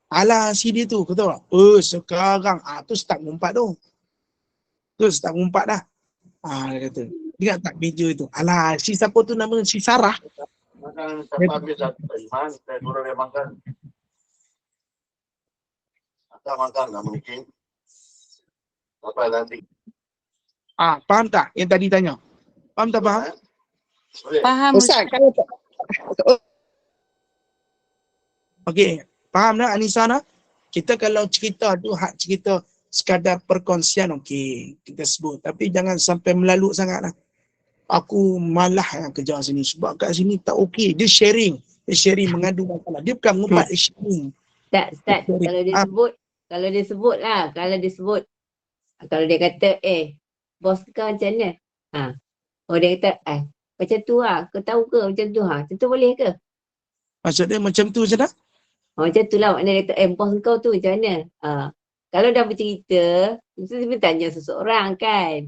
Alah si dia tu, kau tahu tak? Sekarang tu start ngumpat tu. Tu start ngumpat dah. Dia kata, ingat tak meja tu? Alah si siapa tu nama si Sarah. Makan siapa habis iman, saya turun dia makan. Atau makan dah mungkin. Apa nanti? Faham tak yang tadi tanya? Faham tak faham? Faham Ustaz, kalau tak. Okey, faham tak Anissa nak? Kita kalau cerita tu hak cerita sekadar perkongsian okey, kita sebut. Tapi jangan sampai melalut sangatlah. Aku malah yang kerja sini sebab kat sini tak okey. Dia sharing mengadu masalah. Dia bukan ngumpat, dia sharing. Ustaz, kalau dia sebut lah, kalau dia kata, bos kau macam mana? Dia kata, macam tu lah, kau tahu ke macam tu macam tu boleh ke? Maksud dia macam tu je dah? Macam tu lah maknanya dia kata, bos kau tu macam mana? Kalau dah bercerita, mesti dia tanya seseorang kan?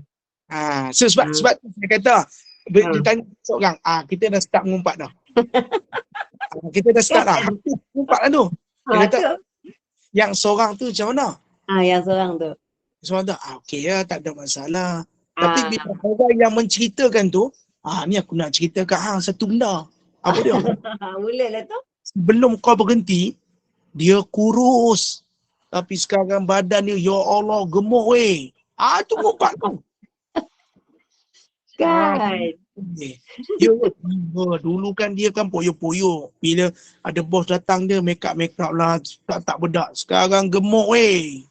Sebab saya kata, dia tanya seseorang, kita dah start mengumpat dah. Kita dah start dah, mengumpat lah tu. Dia kata, yang seorang tu macam mana? Yang seorang tu. Seorang tu, okey ya, tak ada masalah. Tapi bila orang yang menceritakan tu, ni aku nak cerita kat hang satu benda. Apa dia? Mulalah tu. Sebelum kau berhenti, Dia kurus. Tapi sekarang badan dia, ya Allah, gemuk weh. Itu ngumpat tu. Kan. Ya, dulu kan dia kan poyo-poyo. Bila ada bos datang dia make up lah, tak bedak. Sekarang gemuk weh.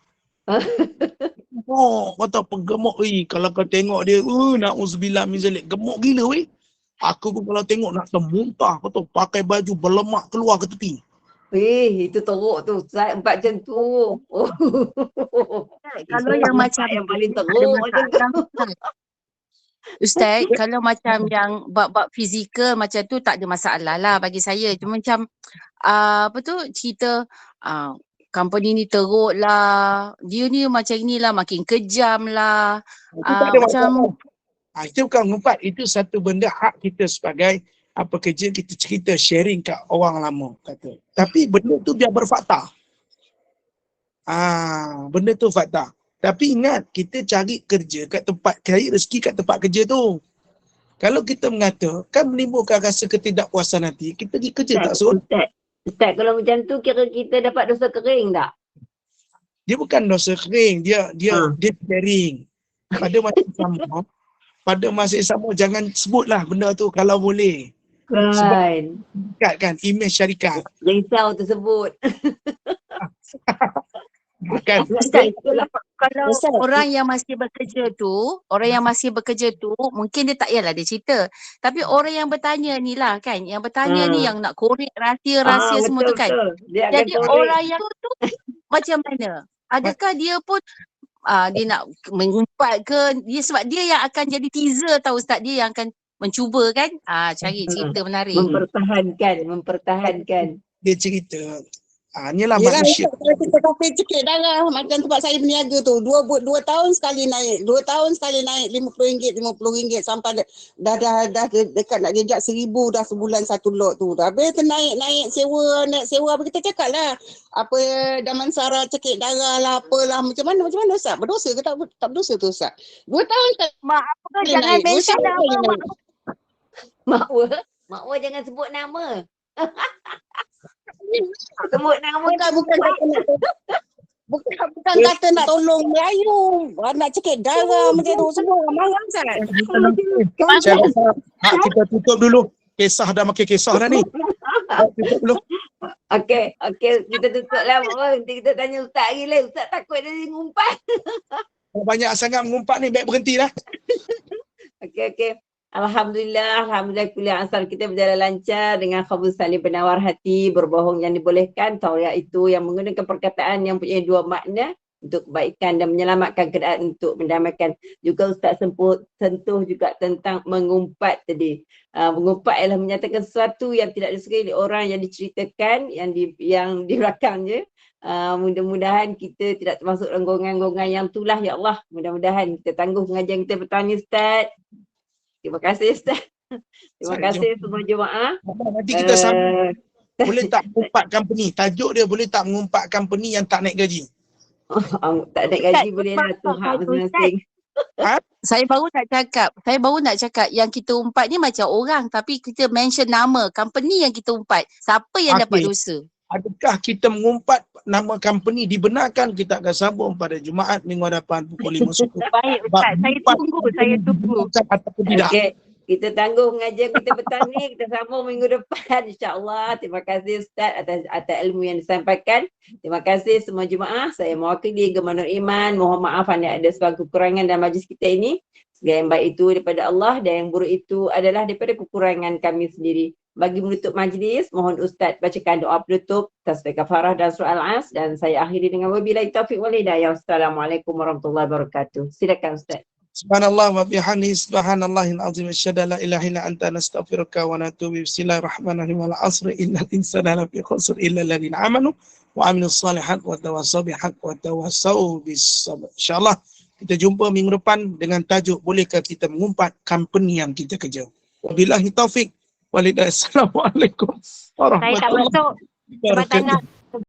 Gemuk, kau tahu penggemuk weh. Kalau kau tengok dia, na'udzubillah min zalik, gemuk gila weh. Aku pun kalau tengok nak termuntah, kau tahu pakai baju berlemak keluar ke tepi. Itu teruk tu. Ustaz empat macam tu. Kalau yang macam yang paling tak ada teruk macam tu. masalah. Ustaz, kalau macam yang bab-bab fizikal macam tu tak ada masalah lah bagi saya. Cuma macam cerita company ni teruk lah, dia ni macam inilah, makin kejam lah. Itu tak ada masalah. Itu bukan ngumpat, itu satu benda hak kita sebagai kerja, kita cerita sharing kat orang lama kata. Tapi benda tu biar berfakta. Benda tu fakta. Tapi ingat, kita cari kerja kat tempat, cari rezeki kat tempat kerja tu. Kalau kita mengata, kan menimbulkan rasa ketidakpuasan hati, kita pergi kerja tak suruh. Ustaz, kalau macam tu kira kita dapat dosa kering tak? Dia bukan dosa kering, dia sharing. Pada masa yang sama, jangan sebutlah benda tu kalau boleh. Kan. Kan, imej syarikat. Jangan risau tersebut. Bukan. Ustaz, kalau orang yang masih bekerja tu, mungkin dia tak yalah dia cerita. Tapi orang yang bertanya ni lah kan, yang bertanya ni yang nak korek rahsia-rahsia semua tu kan. Jadi orang yang tu macam mana? Adakah dia pun dia nak mengumpat ke? Dia sebab dia yang akan jadi teaser tahu Ustaz, dia yang akan mencuba kan. Cari cerita menarik. Mempertahankan. Dia cerita. Inilah yelah, manusia. kalau kita kafe cekik darah macam tempat saya berniaga tu, 2 tahun sekali naik, 2 tahun sekali naik RM50 sampai dah dekat nak jejak 1,000 dah sebulan satu lot tu. Dah habis naik sewa apa kita cakap lah. Apa Damansara cekik darah lah, apalah macam mana Ustaz? Berdosa ke tak berdosa tu Ustaz? 2 tahun Mak apa jangan mention nama Mak Wa jangan sebut nama. Sebut nama bukan kata nak tolong Melayu, nak cekik darah macam tu, semua orang marah Ustaz. Saya rasa kita tutup dulu. Kisah dah makin kisah dah ni. Tutup dulu. Okey, kita tutup lah. Nanti kita tanya Ustaz lagi lah. Ustaz takut dia ngumpat. Banyak sangat mengumpat ni, baik berhenti dah. Okey. Alhamdulillah kuliah asal kita berjalan lancar dengan khabul salim penawar hati, berbohong yang dibolehkan, tauliah itu yang menggunakan perkataan yang punya 2 makna untuk kebaikan dan menyelamatkan keadaan untuk mendamaikan. Juga Ustaz sentuh juga tentang mengumpat tadi. Mengumpat ialah menyatakan sesuatu yang tidak disukai oleh orang yang diceritakan, yang dirakamnya. Mudah-mudahan kita tidak termasuk dalam golongan-golongan yang itulah, ya Allah. Mudah-mudahan kita tangguh pengajian kita petang ni Ustaz. Terima kasih Ustaz. Terima kasih semua jemaah. Nanti kita sambung. Boleh tak mengumpat company? Tajuk dia boleh tak mengumpat company yang tak naik gaji? Tak naik gaji boleh lah tu hak masing-masing. Saya baru nak cakap yang kita umpat ni macam orang, tapi kita mention nama company yang kita umpat. Siapa yang dapat dosa? Adakah kita mengumpat nama company dibenarkan? Kita akan sambung pada Jumaat minggu hadapan pukul 5 suku. Baik Ustaz, saya tunggu. Okey, kita tangguh pengajian kita petang ni, kita sambung minggu depan insya-Allah. Terima kasih Ustaz atas ilmu yang disampaikan. Terima kasih semua jemaah. Saya mewakili Gemma Nur Iman, mohon maaf hanya ada sebagai kekurangan dalam majlis kita ini. Segala yang baik itu daripada Allah dan yang buruk itu adalah daripada kekurangan kami sendiri. Bagi menutup majlis, mohon Ustaz bacakan doa penutup, tasbih kafarah dan surah Al-As, dan saya akhiri dengan wabillahi taufiq wal hidayah. Wassalamualaikum warahmatullahi wabarakatuh. Silakan Ustaz. Subhanallah wa bihamdihi subhanallahil azim asyhadu la ilaha illa anta nastaghfiruka wa natubu. Bismillahirrahmanirrahim. Wal 'asri innal insana lafi khusr illa alladziina amanu wa 'amilus shalihat wa tawassaw bil haqq wa tawassaw bis sabr. Insyaallah kita jumpa minggu depan dengan tajuk bolehkah kita mengumpat company yang kita kerja. Wabillahi taufiq. Assalamualaikum warahmatullahi wabarakatuh. Saya tak masuk sebab tak nak